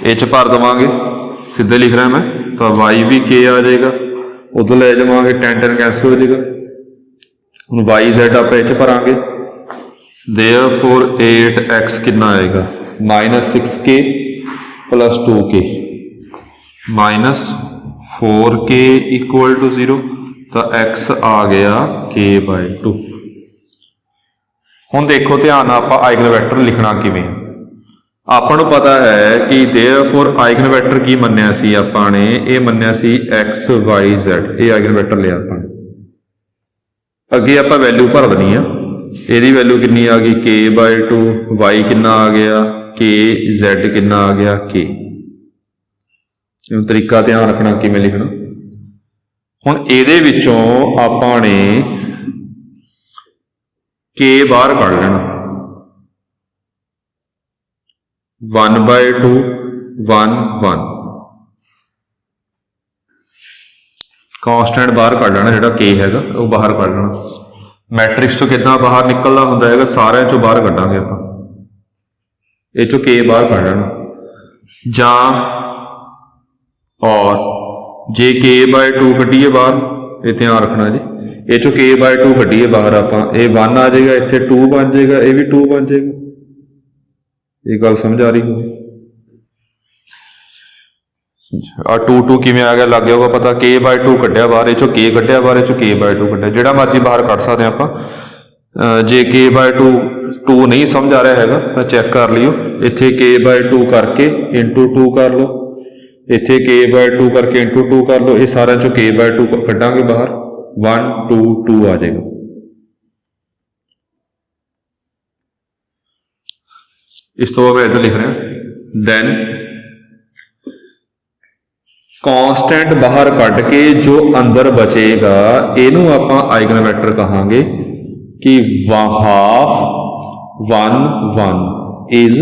ये च भर देवांगे, सीधे लिख रहा मैं, तो y भी k आ जाएगा, उधर ले जावांगे 10 10 कैंसिल हो जाएगा। ਹੁਣ वाई जैड आप इस भरांगे, देयरफॉर 8x कितना आएगा -6k plus 2k minus 4k equal to 0, तो x आ गया k/2। ਹੁਣ देखो ध्यान आप आइगन वैक्टर लिखना किवें, ਆਪਾਂ ਨੂੰ पता है कि देयरफॉर आइगन वैक्टर की मन्निया सी ਆਪਾਂ ने, ये मन्निया सी x y z, ये आइगन वैक्टर लिया ਆਪਾਂ ने। अगे आप वैल्यू भर देनी है, यदी वैल्यू कितनी आ गई k/2, y कितना आ गया k, z कितना आ गया k। तरीका ध्यान रखना किवें लिखना। हुण इहदे विचों आपां ने k बाहर कढ लेना, 1/2 1 1 कॉन्स्टेंट बाहर कढ लेना, जिहड़ा k हैगा वो बाहर कढ लेना। मैट्रिक्स चों कितना बाहर निकलना हुंदा हैगा, सारिਆਂ चों बाहर कढांगे आपां, ये चों k बाहर कढ लेना। जां और जे k/2 कढीए बाहर, ये ध्यान रखना जी, ये चों k/2 कढीए बाहर आपां, ये 1 आ जाएगा, इत्थे 2 बन जाएगा, ये भी 2 बन जाएगा। ये गल समझ आ रही होगी। 2 2 किवें आ गया, लग गया होगा पता, k/2 कढ़िया बाहर, ये k कढ़िया बाहर, ये k/2 कढ़िया, जिहड़ा मर्जी बाहर कढ़ सकते हैं आपां। जे k/2 2 नहीं समझ आ रहा है तो चैक कर लियो, इत्थे k/2 करके इंटू 2 कर लो, इत्थे k/2 करके इंटू 2 कर लो, ये सारे चों k/2 कढ़ांगे बाहर, 1 2 2 आ जाएगा। इस तो बाद इधर लिख रहे हैं, देन कॉन्स्टेंट बाहर कढ़ के जो अंदर बचेगा इनू आपां आइगन वैक्टर कहांगे कि half 1 1 is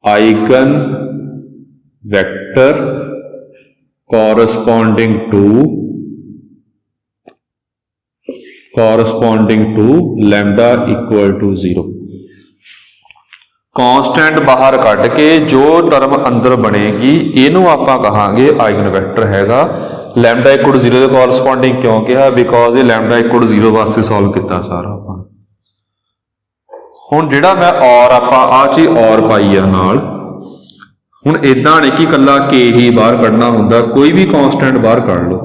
eigenvector corresponding to lambda equal to 0। Constant बाहर कढ़ के जो टर्म अंदर बनेगी इनू आपां कहांगे आइगन वैक्टर हैगा लैम्डा इक्वल 0 के कॉरस्पॉन्डिंग क्यों कहा बिकॉज ये लैम्डा इक्वल 0 वास्ते सॉल्व किया सारा आपां हुण जिहड़ा मैं और आपां आ चीज और पाई आ नाल हुण इदां नहीं कि कल्ला के ही बाहर कढ़ना हुंदा कोई भी कॉन्स्टेंट बाहर कढ़ लो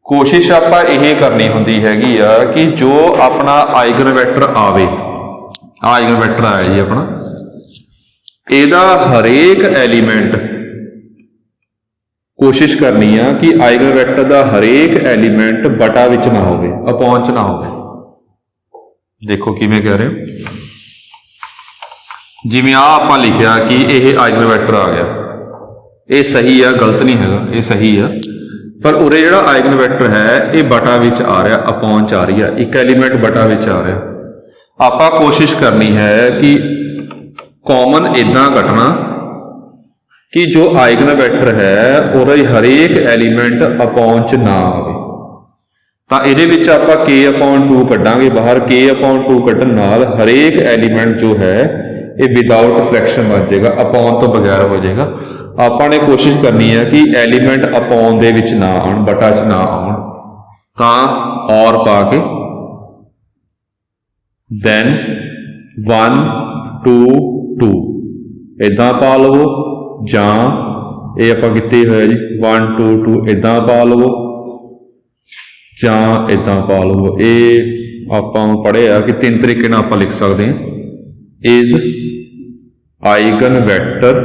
कोशिश आपां यह करनी हुंदी हैगी आ कि जो अपना आइगन वैक्टर आवे आइगन वैक्टर आया जी अपना ਇਹਦਾ हरेक एलीमेंट कोशिश करनी है कि आइगन वैक्टर का हरेक एलीमेंट बटा विच ना होवे अपॉन च ना होवे देखो किवें कह रहे हो जिवें आ आपां लिखिया कि यह आइगन वैक्टर आ गया ये सही है गलत नहीं है ये सही है पर उरे जिहड़ा आइगन वैक्टर है ये बटा विच आ रहा अपॉन च आ रही है एक एलीमेंट बटा विच आ रहा आपां कोशिश करनी है कि कॉमन इदां कटना कि जो आइगन वैक्टर है ਉਹਦਾ हरेक एलीमेंट अपॉन च ना आवे ਤਾਂ ਇਹਦੇ ਵਿੱਚ ਆਪਾਂ k अपॉन 2 ਕੱਢਾਂਗੇ ਬਾਹਰ k अपॉन 2 ਕੱਢਣ ਨਾਲ हरेक एलीमेंट जो है ये विदाउट फ्रैक्शन बन जाएगा अपॉन तो बगैर हो जाएगा ਆਪਾਂ ਨੇ कोशिश करनी है कि एलीमेंट अपॉन ਦੇ ਵਿੱਚ ਨਾ ਆਉਣ ਬਟਾ ਚ ਨਾ ਆਉਣ ਤਾਂ और ਪਾ ਕੇ then 1 2 2 इदां पा लवो जां ये आपां कीते होया जी 1 2 2 इदां पा लवो जां इदां पा लवो ये आपां पढ़िया कि 3 तरीके नाल आपां लिख सकते हैं is eigenvector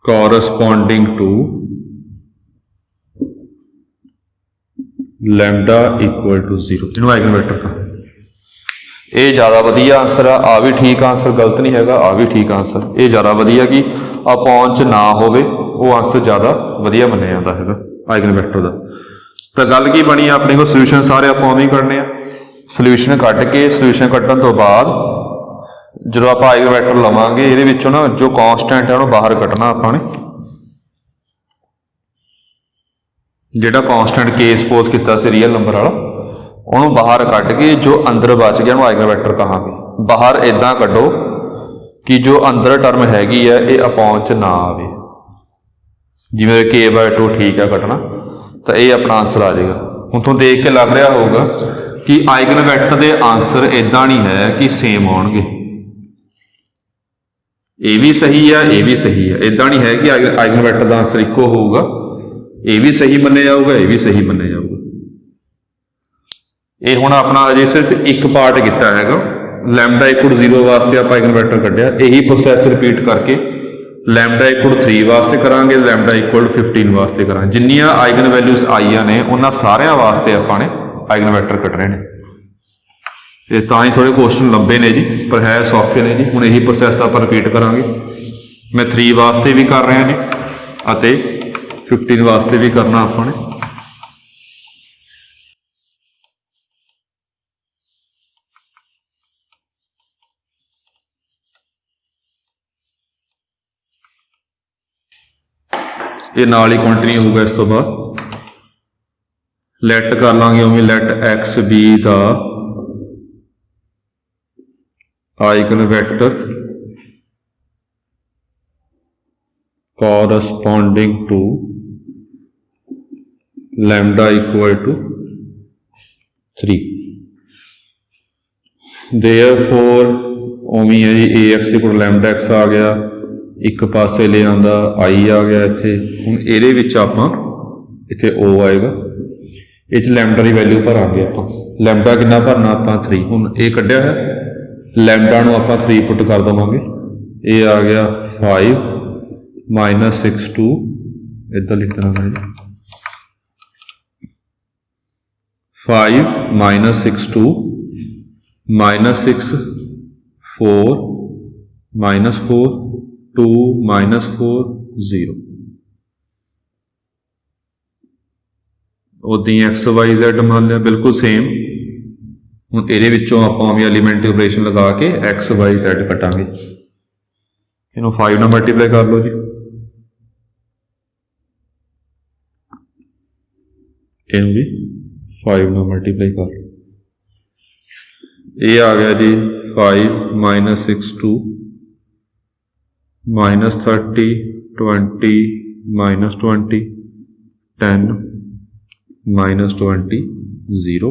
corresponding to lambda equal to 0 इनू आइगन वैक्टर का ये ज़्यादा वधिया आंसर आ भी ठीक आंसर गलत नहीं हैगा आ भी ठीक आंसर ये ज़्यादा वधिया कि अपॉन च ना होवे वो आंसर ज़्यादा वधिया मन्निया जाता है आइगन वैक्टर का तो गल की बनी अपने को सोल्यूशन सारे आप उवें ही करने सोल्यूशन कढ़ के सोल्यूशन कढ़न तो बाद जो आप आइगन वैक्टर लवांगे ये ना जो कॉन्स्टेंट है उन्होंने बाहर कढ़ना अपने ਜਿਹੜਾ कॉन्स्टेंट के सपोज किया से रियल नंबर वाला उन्होंने बाहर कढ़ के जो अंदर बच गया उन्होंने आइगन वैक्टर कहांगे बाहर इदां कढ़ो कि जो अंदर टर्म हैगी है ये अपॉन च ना आवे जिवें k/2 ठीक है कटना तो ये अपना आंसर आ जाएगा हुण तुहानूं देख के लग रहा होगा कि आइगन वैक्टर के आंसर इदां नहीं है कि सेम आउणगे ये भी सही है ये भी सही है इदां नहीं है कि आइगन वैक्टर का आंसर इक्को होगा ये भी सही मन्निया जाऊगा ये भी सही मन्निया जाऊगा ये हुण अपना अजे सिर्फ एक पार्ट किया हैगा लैम्डा इक्वल 0 वास्ते आप आइगन वैक्टर कढ़िया यही प्रोसैस रिपीट करके लैम्डा इक्वल 3 वास्ते करांगे लैम्डा इक्वल 15 वास्ते करांगे जिन्नियां आइगन वैल्यूज आईयां ने उन्हां सारियां वास्ते आपां ने आइगन वैक्टर कढ़ने ने ये तां ही थोड़े क्वेश्चन लंबे ने जी पर है सौखे ने जी हुण यही प्रोसैस आपां रिपीट करांगे मैं 3 वास्ते भी कर रहा जी अते 15 वास्ते भी करना आपने ये नाल ही कंटिन्यू होगा इस तो बाद लैट कर लांगे उवें लैट एक्स बी दा eigen vector corresponding to lambda equal to 3 therefore उवें है जी ax इक्वल लैम्डा एक्स आ गया एक पासे ले आंदा आई आ गया इत्थे हुण इहदे विच आपां इत्थे ओ आएगा इस लैम्डा की वैल्यू भरांगे आपां लैम्डा कितना भरना आपां 3 हुण ये कढ़िया है लैम्डा नूं आपां 3 पुट कर देवांगे ये आ गया 5 -6 2 इधर लिख देना है 5 -6 2 -6 4 -4 2 -4 0 उदी एक्स वाई जैड मान लिया बिल्कुल सेम हुण इहदे विच्चों आपां भी एलीमेंटरी ऑपरेशन लगा के एक्स वाई जैड कटांगे इनू 5 नाल मल्टीप्लाई कर लो जी इनू भी 5 नाल मल्टीप्लाई कर लो ये आ गया जी 5 minus 6 2 minus 30 20 minus 20 10 minus 20 0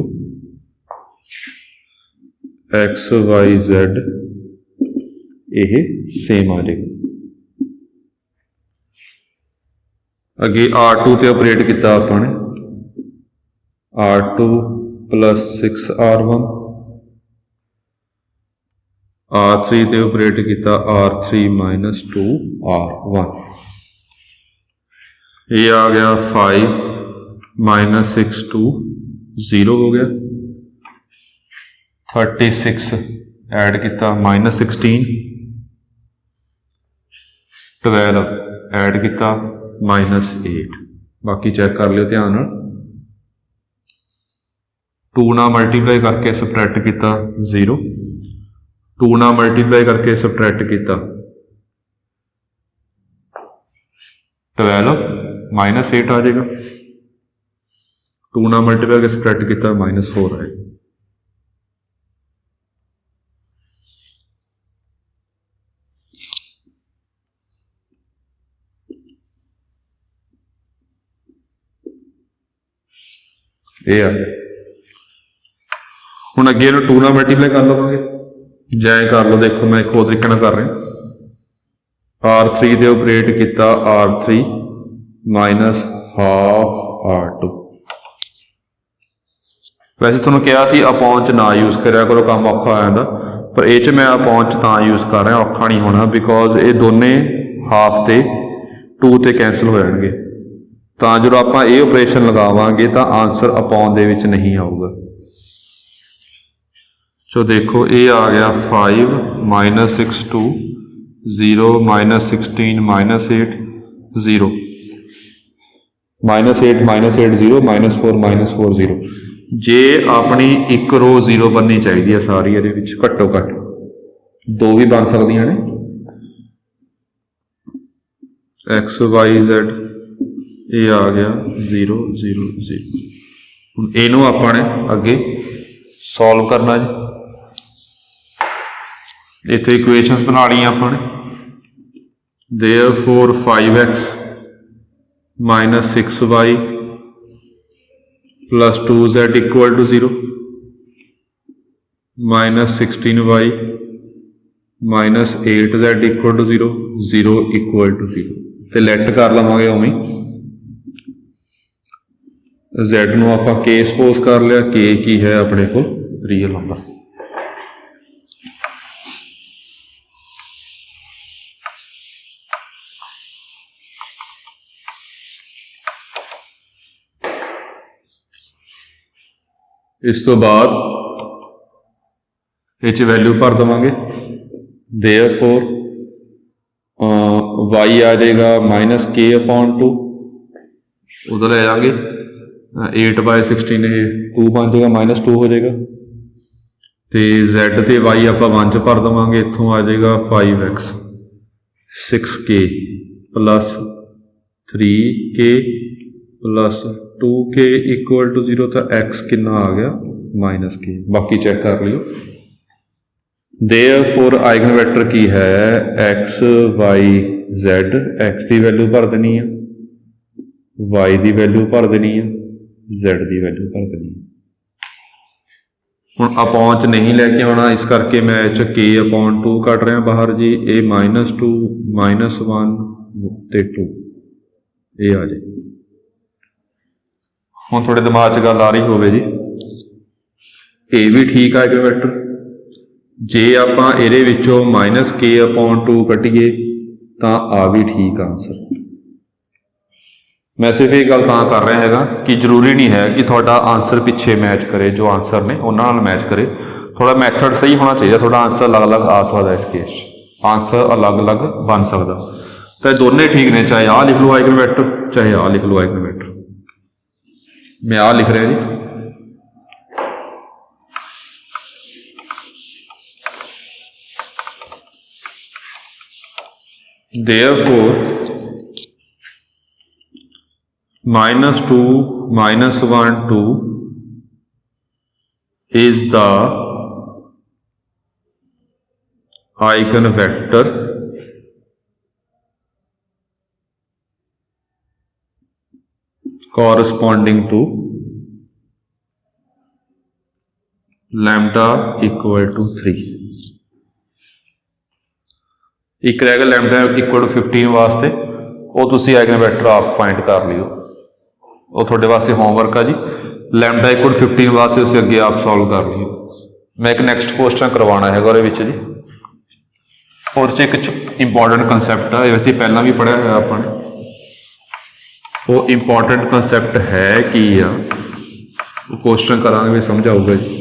X Y Z ये सेम आ जाएगा। अगे R2 ते ऑपरेट किया आपने R2 प्लस 6 R1 R3 ते ऑपरेट किया R3 माइनस 2 R1 ये आ गया 5 माइनस 6 2 0 हो गया 36 ऐड किया माइनस 16 12 ऐड किया माइनस 8 बाकी चेक कर लियो ध्यान 2 ना मल्टीप्लाई करके सबट्रैक्ट किया 0 2 ना मल्टीप्लाई करके सबट्रैक्ट किया 12 माइनस 8 आ जाएगा 2 ना मल्टीप्लाई करके सबट्रैक्ट किया माइनस 4 आएगा। ये आ गया हुण अगे 2 ना मल्टीप्लाई कर लवांगे जै कर लो। देखो मैं एक होर तरीके नाल कर रहा R3 दे ऑपरेट किया R3 माइनस हाफ R2 वैसे तुहानूं कहा सी अपॉन च ना यूज़ करिया करो काम औखा हो जाता पर ये मैं अपॉन च तां यूज़ कर रहा औखा नहीं होना बिकॉज ये दोने हाफ ते 2 ते कैंसल हो जाएंगे तो जो आप ये ऑपरेशन लगावांगे तो आंसर अपॉन दे विच नहीं आऊगा। सो देखो ये आ गया 5 minus 6 2 0 minus 16 minus 8 0 minus 8 0 minus 4 0 जे अपनी एक रो 0 बननी चाहिए सारी ये घट्टो घट 2 भी बन सकदियां ने एक्स वाई जेड ये आ गया 0 0 0 हुण इहनूं आपां ने अगे सॉल्व करना जी इत्थे इक्वेशनस बना लिया आपने therefore 5x minus 6y plus 2z equal to 0 minus 16y minus 8z equal to 0 0 equal to 0 तो लैट कर लवांगे उवें z नूं आपां k सपोज कर लिया k की है अपने को रियल नंबर इस तो बाद ये वैल्यू भर देवांगे देयरफॉर y आ जाएगा माइनस k अपॉन 2 उधर ले जाएंगे 8/16 ये 2 बन जाएगा माइनस 2 हो जाएगा तो z ते y आप 1 च भर देवांगे इतों आ जाएगा 5x 6k plus 3k plus 2k equal to 0 तो x कितना आ गया माइनस k बाकी चेक कर लियो। देयरफॉर आइगन वैक्टर की है x y z x की वैल्यू भर देनी है y की वैल्यू भर देनी है z की वैल्यू भर देनी है। हुण अपॉन च नहीं लैके आना इस करके मैं k अपॉन 2 कट रहा बाहर जी ए माइनस 2 माइनस 1 ते 2 ये आ जाए। हुण थोड़े दिमाग च गल आ रही होवे जी ये भी ठीक है वैक्टर जे आपां इहदे विचों माइनस k अपॉन 2 कट्टिए तो आ भी ठीक आंसर। मैं सिर्फ ये गल तां कर रहा हैगा कि जरूरी नहीं है कि थोड़ा आंसर पिछे मैच करे जो आंसर ने उन्हां नाल मैच करे थोड़ा मैथड सही होना चाहिए थोड़ा आंसर अलग अलग आ सकता है इस केस आंसर अलग अलग बन सकता तो दोनों ठीक ने चाहे आ लिख लो आइगन वैक्टर चाहे आ लिख लो आइगन वैक्टर। मैं आ लिख रहा जी therefore minus 2 minus 1 2 is the eigen vector corresponding to lambda equal to 3। एक रहेगा लैम्डा इक्वल टू 15 वास्ते, वो तुसी आइगन वैक्टर आप फाइंड कर लियो, वो थोड़े वास्ते होमवर्क है जी। लैम्डा इक्वल 15 वास्ते तुसी अगे आप सॉल्व कर लियो। मैं एक नैक्सट क्वेश्चन करवाना है और जी, और एक इंपॉर्टेंट कंसैप्ट है, वैसे पहला भी पढ़िया है आपने, वो इंपॉर्टेंट कंसैप्ट है कि क्वेश्चन करांगे भी समझ आऊगा जी।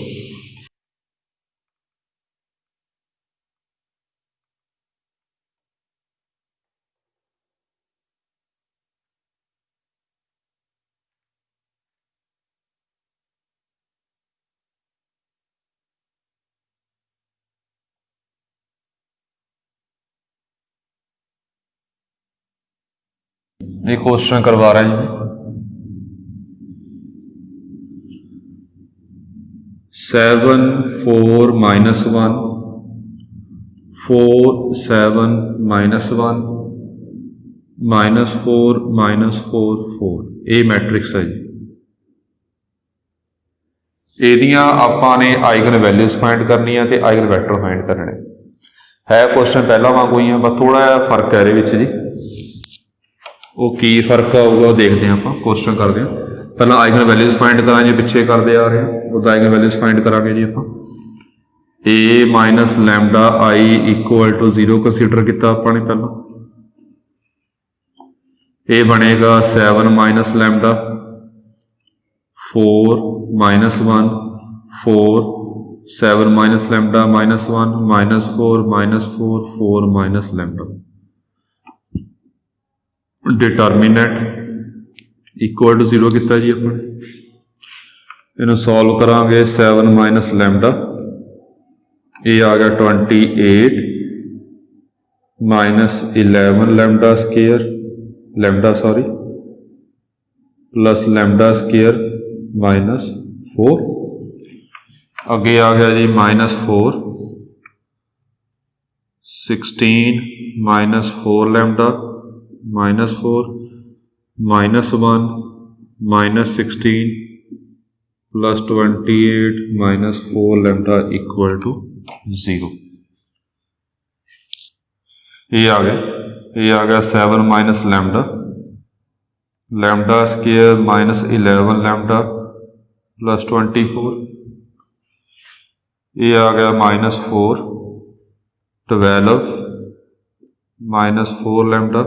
ये क्वेश्चन करवा रहा है जी, 7 4 -1 4 7 -1 -4 -4 4 ये मैट्रिक्स है जी। ਇਹਦੀਆਂ ਆਪਾਂ ने आइगन वैल्यूज फाइंड करनी है, आइगन वैक्टर फाइंड करने है। क्वेश्चन पहला वांगू ही है, बस थोड़ा जिहा फर्क है ये जी। वो की फर्क आऊगा देखते हैं, आप क्वेश्चन करते हैं। पहला आइगन वैल्यूज फाइंड करा जी, पिछे करते आ रहे हैं, वो आइगन वैल्यूज फाइंड करा जी। आप A minus lambda I equal to 0 consider किया आपने पहला। ए बनेगा 7 minus lambda 4 -1 4 7 minus lambda -1 -4 -4 4 minus lambda. Determinant equal to 0 किया जी अपने। इन्हू सॉल्व करांगे 7 माइनस लैम्डा, ये आ गया 28 minus 11 lambda square plus lambda square -4। अगे आ गया जी -4 16 -4 lambda -4 -1 -16 plus 28 -4 lambda equal to 0। ये आ गया 7 minus lambda square -11 lambda plus 24। ये आ गया -4 12 -4 लैम्डा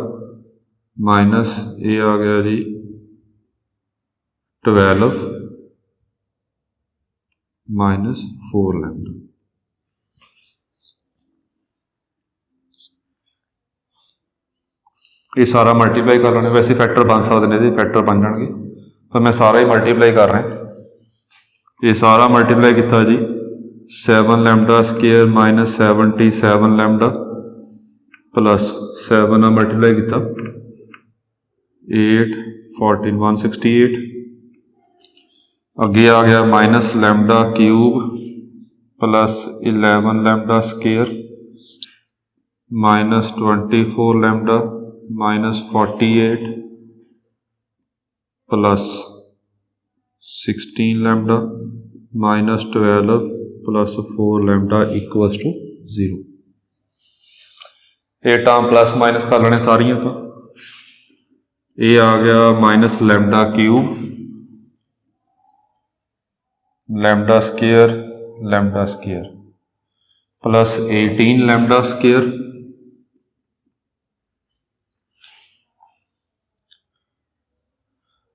माइनस ये आ गया जी 12 -4 लैम्डा। ये सारा मल्टीप्लाई कर लेने, वैसे फैक्टर बन सकते हैं जी, फैक्टर बन जाएंगे, तो मैं सारा ही मल्टीप्लाई कर रहा। ये सारा मल्टीप्लाई किया जी 7 lambda square -77 lambda plus 7 multiply किया 8 14 168। अगे आ गया minus lambda cube plus 11 lambda square -24 lambda -48 plus 16 lambda -12 plus 4 lambda equals to 0। ये टर्म प्लस माइनस कर लेने सारियां। तो ये आ गया minus lambda cube lambda square plus 18 lambda square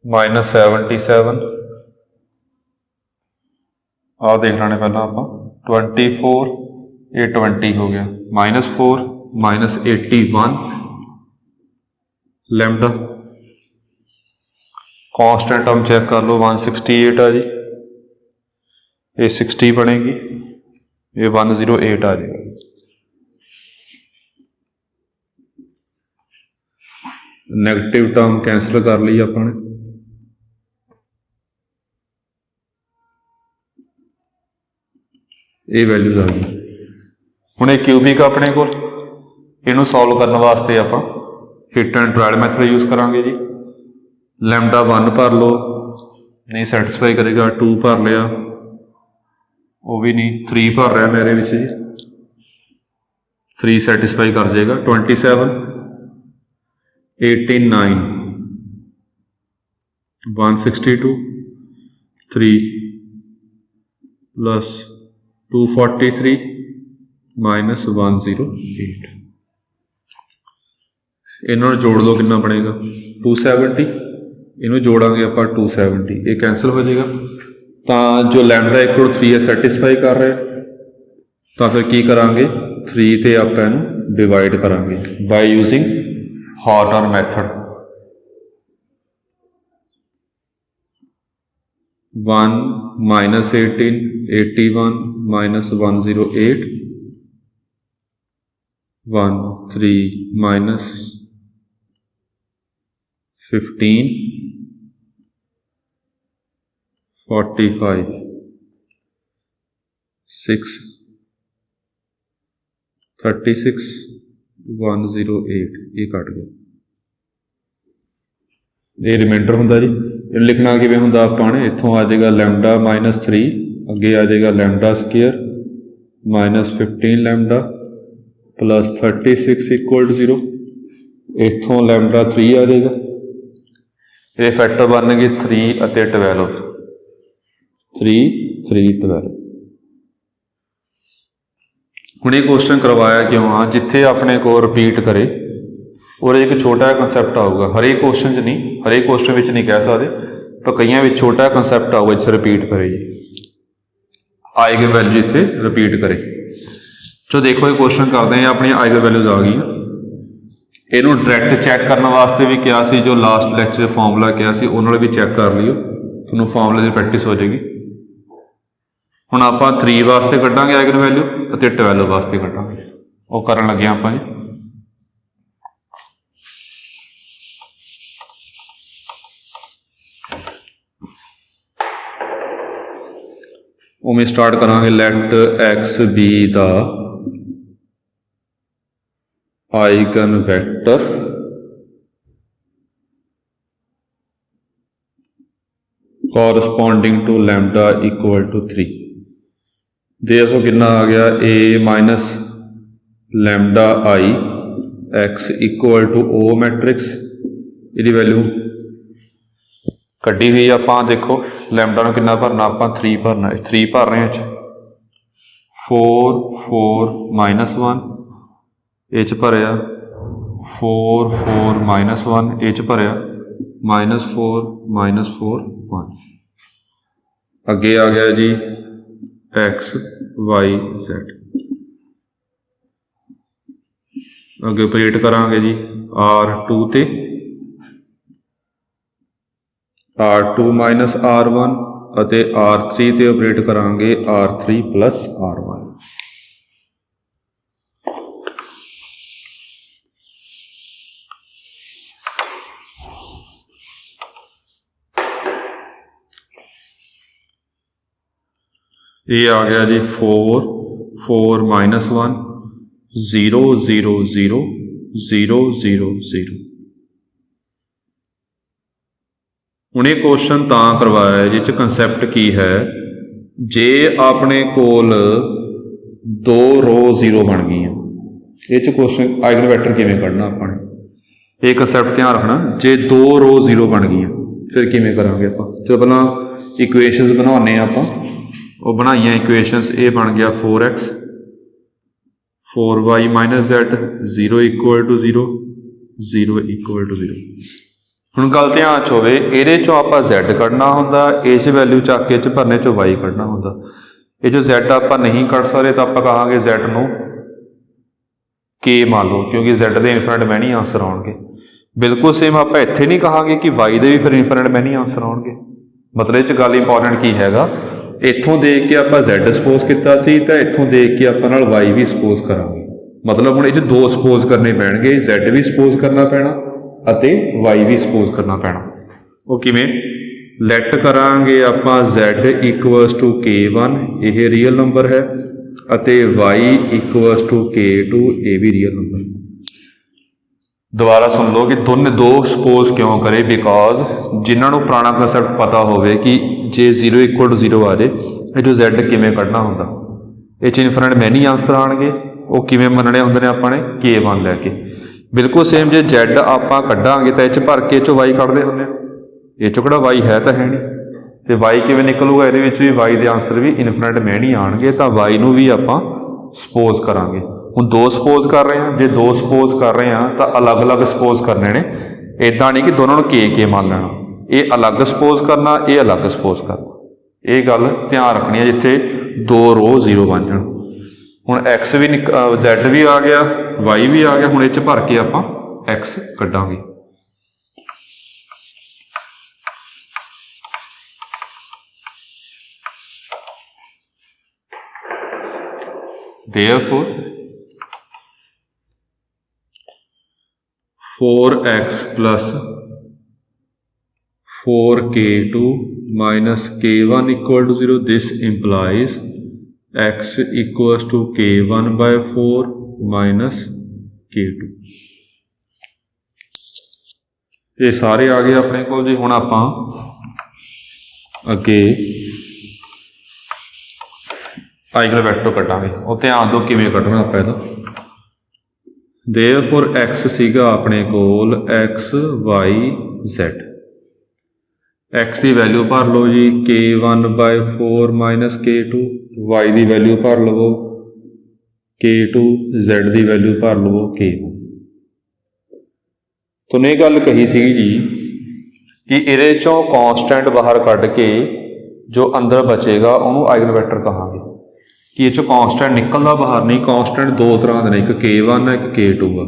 -77। आ देख लेने पहला आप 24 ये 20 हो गया -4 -81 लैम्डा। कांस्टेंट हम चेक कर लो 168 है जी, ये 60 बनेगी, ये 108 आ जाएगा। नेगेटिव टर्म कैंसिल कर ली अपने, ये वैल्यूज आ गई। हुण ये क्यूबिक अपने कोल, इहनूं सॉल्व करने वास्ते आपां hit and trial method use करांगे जी। लैम्डा 1 भर लो, नहीं सैटिस्फाई करेगा, 2 भर लिया, वो भी नहीं, 3 भर रहा मेरे विच जी, 3 सैटिस्फाई कर जाएगा। 27, 89, 162, 3 प्लस 243 माइनस 108, इन्होंने जोड़ लो, कितना बनेगा 270, इन्हों जोड़ांगे आप 270, ये कैंसल हो जाएगा। तो जो लैम्डा इक्वल 3 है सैटिस्फाई कर रहा है, तो फिर की करांगे 3 ते आप इन्हूं डिवाइड करांगे by using Horner method. 1 minus 18, 81 minus 108, 1 3 minus 15, 45, 6, 36, 108, ये कट गया, ये रिमाइंडर होंदा जी। लिखना किवें हुंदा आपां ने, इत्थों आ जाएगा लैम्डा माइनस 3, अगे आ जाएगा lambda square minus 15 lambda plus 36 equal to 0, इत्थों लैम्डा 3 आ जाएगा, ये फैक्टर बन गए 3 और 12, 3 3 12। हुण ये क्वेश्चन करवाया क्यों आ, जिथे अपने को रिपीट करे और एक छोटा कंसैप्ट आऊगा, हरेक क्वेश्चन च नहीं, हरेक क्वेश्चन में नहीं कह सकते, पर कई छोटा कंसैप्ट आऊगा जिसे रिपीट करे जी, आइगन वैल्यू इतने रिपीट करे। चलो देखो ये क्वेश्चन करते हैं, अपनी आइगन वैल्यूज आ गई, इनू डायरैक्ट चैक करने वास्ते भी क्या सी, जो लास्ट लैक्चर फॉर्मूला क्या सी उन्होंने भी चैक कर लियो, थोड़ा फॉर्मूले की प्रैक्टिस हो जाएगी। हुण आपां 3 वास्ते कड्डांगे आइगन वैल्यू और 12 वास्ते कड्डांगे, वो करन लगे आपां जी। उमें स्टार्ट करांगे, let X be the eigenvector corresponding to lambda equal to 3। देखो कितना आ गया, A minus lambda I X equal to O matrix, ये वैल्यू कड्डी हुई आपां। देखो लैम्डा नूं कितना भरना, आपां 3 भरना, 3 भर रहे हैं, 4 4 माइनस 1 ये भरिया, 4 4 माइनस 1 ये भरिया, माइनस 4 1, अगे आ गया जी एक्स वाई जेड, अगे ऑपरेट करांगे जी R2 ते, R2 माइनस R1 अते R3 ते ऑपरेट करांगे R3 प्लस R1। ये आ गया जी 4 4 माइनस 1 0 0 0 0 0 0। हुण ये क्वेश्चन तां करवाया है जिस कंसैप्ट की है, जे अपने कोल 2 रो 0 बन गई, ये क्वेश्चन आइगन वैक्टर किवें कढना अपने, ये कंसैप्ट ध्यान रखना, जे 2 रो 0 बन गई फिर किवें करांगे आपां। चलो पहलां इक्वेशनस बनाने आपां, वो बनाइया इक्वेशनस, ये बन गया 4x 4y minus z 0 equal to 0 0 equal to 0। हुण गल ध्यान च होवे, इहदे चों आपां z कढना हुंदा, इस वैल्यू चक के भरने चों y कढना हुंदा। ये जो z आपां नहीं कढ सकदे तां आपां कहांगे z नूं k मान लो, क्योंकि z दे इनफिनिट मैनी आंसर आउणगे। बिल्कुल सेम आपां इत्थे नहीं कहांगे कि y दे भी फिर इनफिनिट मैनी आंसर आउणगे। मतलब इह च गल इंपॉर्टेंट की हैगा, इत्थों देख के आपां z सपोज किया सी, तां इत्थों देख के आपां नाल y भी सपोज करांगे। मतलब हुण इह च 2 सपोज करने पैणगे, z भी सपोज करना पैना अते y भी सपोज करना पैना। वो किवें, लैट करांगे आपां z इक्वल्स टू k1, यह रियल नंबर है, ਅਤੇ y ਇਕੁਅਲਸ ਟੂ K2 ਇਹ ਵੀ ਰੀਅਲ ਨੰਬਰ। ਦੁਬਾਰਾ ਸੁਣ ਲਓ ਕਿ ਦੋ ਸਪੋਜ਼ ਕਿਉਂ ਕਰੇ, ਬਿਕੋਜ਼ ਜਿਨ੍ਹਾਂ ਨੂੰ ਪੁਰਾਣਾ ਕਨਸੈਪਟ ਪਤਾ ਹੋਵੇ ਕਿ ਜੇ 0 ਇਕੁਅਲ ਟੂ 0 ਆ ਜਾਏ ਇਹ ਜੋ Z ਕਿਵੇਂ ਕੱਢਣਾ ਹੁੰਦਾ, ਇਹ 'ਚ ਇਨਫਿਨਿਟ ਮੈਨੀ ਆਂਸਰ ਆਉਣਗੇ, ਉਹ ਕਿਵੇਂ ਮੰਨਣੇ ਹੁੰਦੇ ਨੇ ਆਪਾਂ ਨੇ K1 ਲੈ ਕੇ। ਬਿਲਕੁਲ ਸੇਮ ਜੇ Z ਆਪਾਂ ਕੱਢਾਂਗੇ ਤਾਂ ਇਹ 'ਚ ਭਰ ਕੇ ਇਹ 'ਚੋਂ Y ਕੱਢਦੇ ਹੁੰਦੇ, ਇਹ 'ਚੋਂ ਕਿਹੜਾ Y ਹੈ ਤਾਂ ਹੈ ਨਹੀਂ, ਤੇ Y ਕਿਵੇਂ ਨਿਕਲੂਗਾ, ਇਹਦੇ ਵਿੱਚ ਵੀ Y ਦੇ ਆਂਸਰ ਵੀ ਇਨਫਿਨਿਟ ਮੈਨੀ ਆਉਣਗੇ, ਤਾਂ Y ਨੂੰ ਵੀ ਆਪਾਂ ਸਪੋਜ਼ ਕਰਾਂਗੇ। ਹੁਣ ਦੋ ਸਪੋਜ਼ ਕਰ ਰਹੇ ਹਾਂ, ਜੇ ਦੋ ਸਪੋਜ਼ ਕਰ ਰਹੇ ਹਾਂ ਤਾਂ ਅਲੱਗ-ਅਲੱਗ ਸਪੋਜ਼ ਕਰਨੇ ਨੇ, ਇੱਦਾਂ ਨਹੀਂ ਕਿ ਦੋਨਾਂ ਨੂੰ K ਮੰਨ ਲੈਣਾ, ਇਹ ਅਲੱਗ ਸਪੋਜ਼ ਕਰਨਾ, ਇਹ ਅਲੱਗ ਸਪੋਜ਼ ਕਰਨਾ, ਇਹ ਗੱਲ ਧਿਆਨ ਰੱਖਣੀ ਹੈ ਜਿੱਥੇ ਦੋ ਰੋ 0 ਬਣ ਜਾਣ। ਹੁਣ X ਵੀ Z ਵੀ ਆ ਗਿਆ, Y ਵੀ ਆ ਗਿਆ, ਹੁਣ ਇਹ 'ਚ ਭਰ ਕੇ ਆਪਾਂ X ਕੱਢਾਂਗੇ। Therefore 4x plus 4k2 minus k1 equal to 0. This implies x equals to k1 by 4 minus k2. ये सारे आ गए अपने को जी। हुण आपां अगे आइगन वैक्टर कटांगे, वो ध्यान दो किवें कटना आपां इहदा। Therefore x सीगा अपने कोल x y z, x की वैल्यू भर लो जी k1 by 4 minus k2, y की वैल्यू भर लवो k2, z की वैल्यू भर लवो k1। तो ने गल कही सी जी कि इहदे चों कॉन्स्टेंट बाहर कढ़ के जो अंदर बचेगा उन्होंने आइगन वैक्टर कहांगे कि ये कॉन्स्टेंट निकलता बाहर नहीं। कॉन्स्टेंट दो तरह के, एक K1 है, एक K2 है।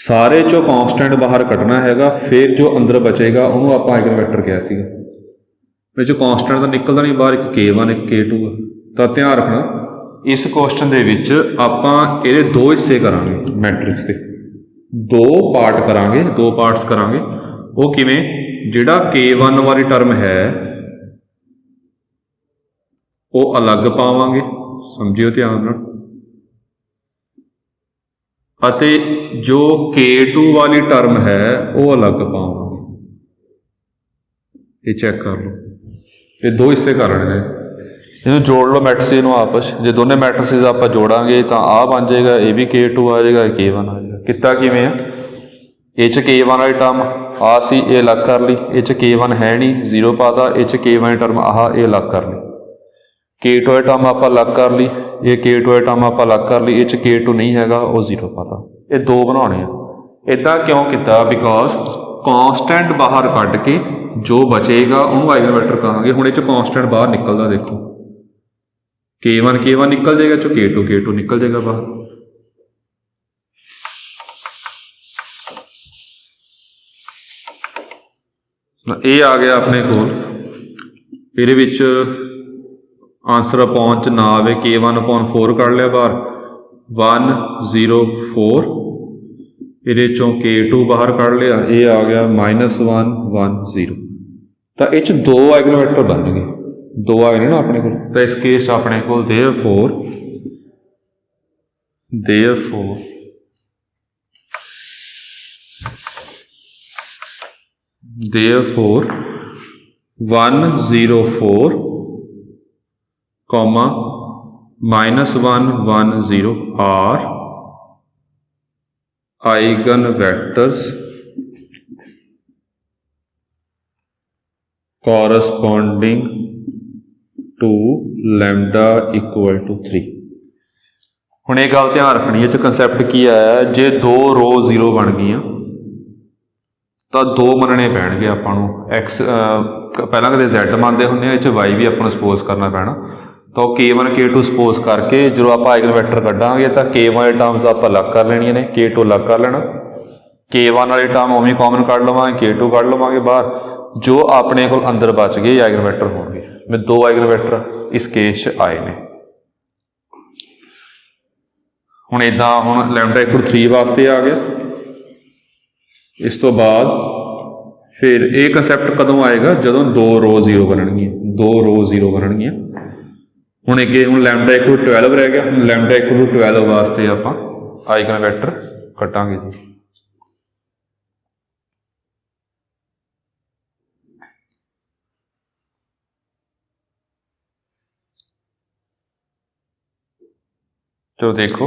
सारे चो कॉन्स्टेंट बाहर कढ़ना हैगा, फिर जो अंदर बचेगा उन्होंने आप आइगन वैक्टर कहा सीगा। जो कॉन्स्टेंट तो निकलता नहीं बाहर, एक K1 एक K2 है। तो ध्यान रखना इस क्वेश्चन दे विच आपां इहदे दो हिस्से करांगे, मैट्रिक्स के दो पार्ट करांगे, दो पार्ट्स करांगे। वो किवें, जिहड़ा K1 वाली टर्म है वो अलग पावांगे, समझियो ध्यान नाल, अते जो K2 वाली टर्म है वो अलग पावांगे। ये चेक कर लो, ये दो हिस्से करने हैं, इन्हें जोड़ लो मैट्रिक्स नूं आपस। जो दोनों मैट्रिक्स आप जोड़ांगे तो आ बन जाएगा, ये भी K2 आ जाएगा, K1 आ जाएगा। कितना किवें है, ये च K1 वाली टर्म आ सी, ये अलग कर ली, ये च K1 है नहीं 0 पाता, ये च K1 टर्म आह ये अलग कर ली, K2 टर्म आप अलग कर ली, ये K2 टर्म आप अलग कर ली, ये च K2 नहीं हैगा वो 0 पाता। ये दो बनाने हैं। इदा क्यों किया, बिकॉज कॉन्स्टेंट बाहर कढ़ के जो बचेगा उन्होंने आइगन वैक्टर कहांगे। हुण इह कॉन्स्टेंट बाहर निकलदा, देखो K1 निकल जाएगा, चो K2 निकल जाएगा बाहर। ये आ गया अपने कोल, इहदे विच आंसर अपॉन च ना आवे, K1 अपॉन 4 कढ़ लिया बाहर, 104, ये चों K2 बाहर कढ़ लिया, ये आ गया -1 1 0। तो ये दो आइगन वैक्टर बन गए, दो आ गए ना अपने को। तो इस केस अपने को therefore 104 comma -1 1 0 are eigenvectors corresponding to lambda equal to 3। हुण ये गल ध्यान रखनी है, कंसैप्ट की आया, जे दो रो 0 बन गई तो दो मनने पैणगे आपां नूं। एक्स पहलां कदे Z मनदे हुंदे, इह Y भी आपां नूं सपोज करना पैना। तो K1 K2 सपोज करके जो आप आइगन वैक्टर कड्डांगे तो K1 वाली टर्म्स आप अलग कर लेनियां ने, K2 अलग कर लेना, K1 वाली टर्म उवें कॉमन कढ़ लवांगे, K2 कढ़ लवांगे बाहर, जो अपने को अंदर बच गए आइगन वैक्टर होंगे। मैं दो आइगन वैक्टर इस केस आए ने। हुण इदां हुण लैम्डा इक्वल 3 वास्ते आ गया। इस तो बाद फिर ये कंसैप्ट कदों आएगा, जदों दो रो 0 बननगियां, दो रो 0 बननगियां, हुण अगे हुण लैम्डा इक्वल टू 12 रह गया। हुण लैम्डा इक्वल टू 12 वास्ते आपां आइगन वैक्टर कटांगे जी। तो देखो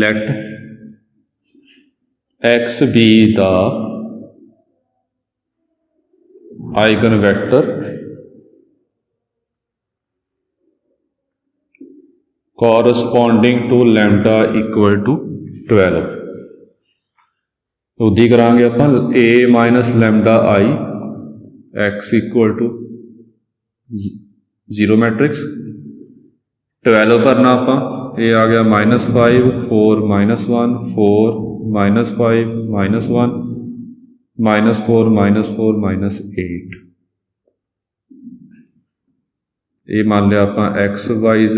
let x be the eigenvector corresponding to lambda equal to 12। उदी करांगे अपन a minus lambda I x equal to 0 matrix 12 भरना आपां। ये आ गया -5 4 -1 4 -5 -1 -4 -4 -8। ये मान लिया आपां x y z।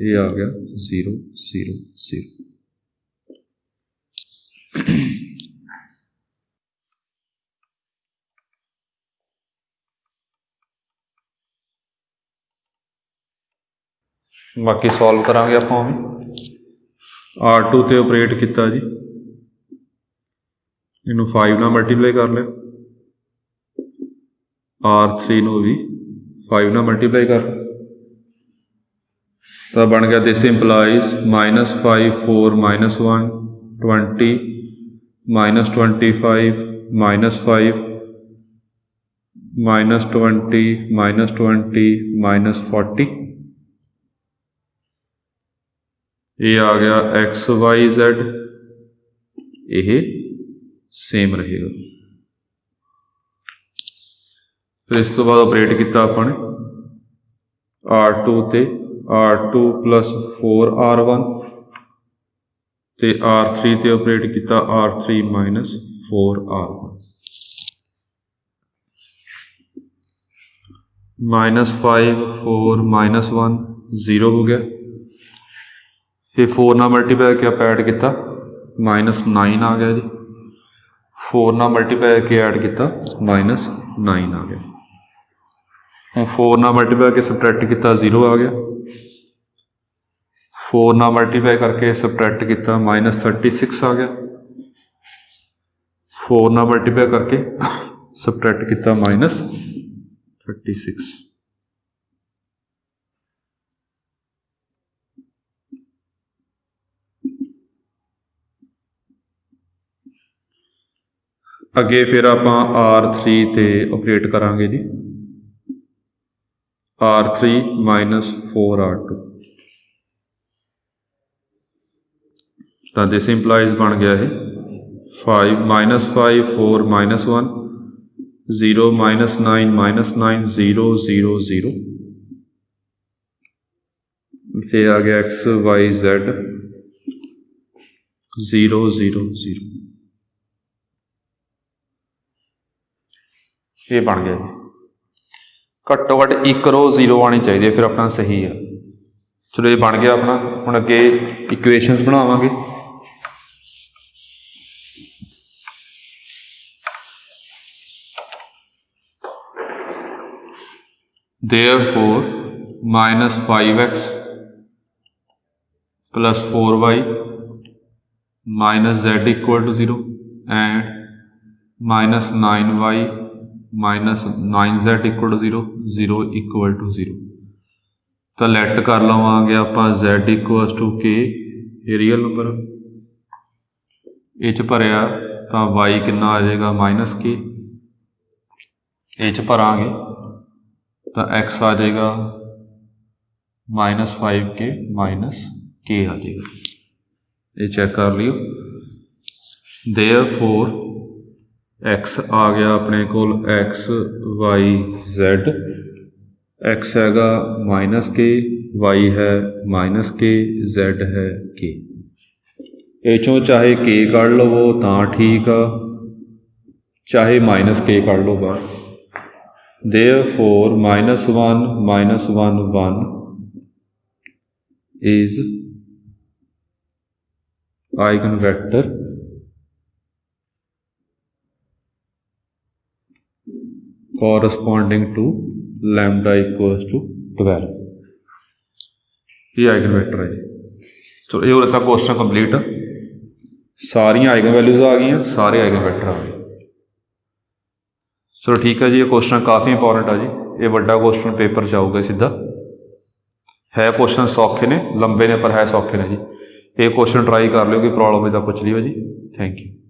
ये आ गया 0 0 0। बाकी सॉल्व करांगे आपां R2 ते ऑपरेट किया जी। इनू 5 नाल मल्टीप्लाई कर लिया। R3 नू भी 5 नाल मल्टीप्लाई कर तो बन गया दिस इंप्लाइज -5 4 -1 20 -25 -5 -20 -40। ये आ गया एक्स वाई जैड, ये सेम रहेगा। फिर इस तो बाद ऑपरेट किया अपने R2 ते R2 + 4R1 ते R3 ते ऑपरेट किया R3 - 4R1 -5 4 -1 0 हो गया। फिर 4 नाल मल्टीप्लाई के आप ऐड किया -9 आ गया जी। 4 नाल मल्टीप्लाई के ऐड किया -9 आ गया। हम 4 नाल मल्टीप्लाई के सबट्रैक्ट किया 0 आ गया। 4 नाल मल्टीप्लाई करके सबट्रैक्ट किया -36 आ गया। 4 नाल मल्टीप्लाई करके सबट्रैक्ट किया -36। अगे फिर आप R3 ते ऑपरेट करांगे जी। R3 - 4R2 तो दिस इंप्लाइज बन गया है 5 -5 4 -1 0 -9 -9 0 0 0। फिर आ गया एक्स वाई जेड 0 0 0। ये बन गया जी। घट्टो घट्ट एक रो 0 आनी चाहिए फिर अपना सही है। चलो ये बन गया अपना। हुण अगे equations बनावांगे। Therefore -5x + 4y - z = 0 and -9y - 9z = 0 0 = 0। तो लैट कर लवांगे आप z = k, ये रियल नंबर ये भरिया तो y कितना आ जाएगा -k। ये भरांगे तो x आ जाएगा -5k -k आ जाएगा। ये चेक कर लियो। Therefore x आ गया अपने को x y z। x हैगा -k, y है -k, z है k। ये चों चाहे k कढ़ लवो तो ठीक आ, चाहे -k कढ़ लो बाहर। therefore -1 -1 1 is eigenvector corresponding to lambda equals to 12। ये आइगन वैक्टर है जी। चलो ये होता क्वेश्चन कंप्लीट। सारियां आइगन वैल्यूज आ गई, सारे आइगन वैक्टर आ गए। चलो ठीक है जी, ये क्वेश्चन काफ़ी इंपॉर्टेंट है जी। ये बड़ा क्वेश्चन पेपर च आऊगा सीधा। है क्वेश्चन सौखे ने, लंबे ने, पर है सौखे ने जी। ये क्वेश्चन ट्राई कर लियो, कोई प्रॉब्लम है तो पूछ लियो जी। Thank you.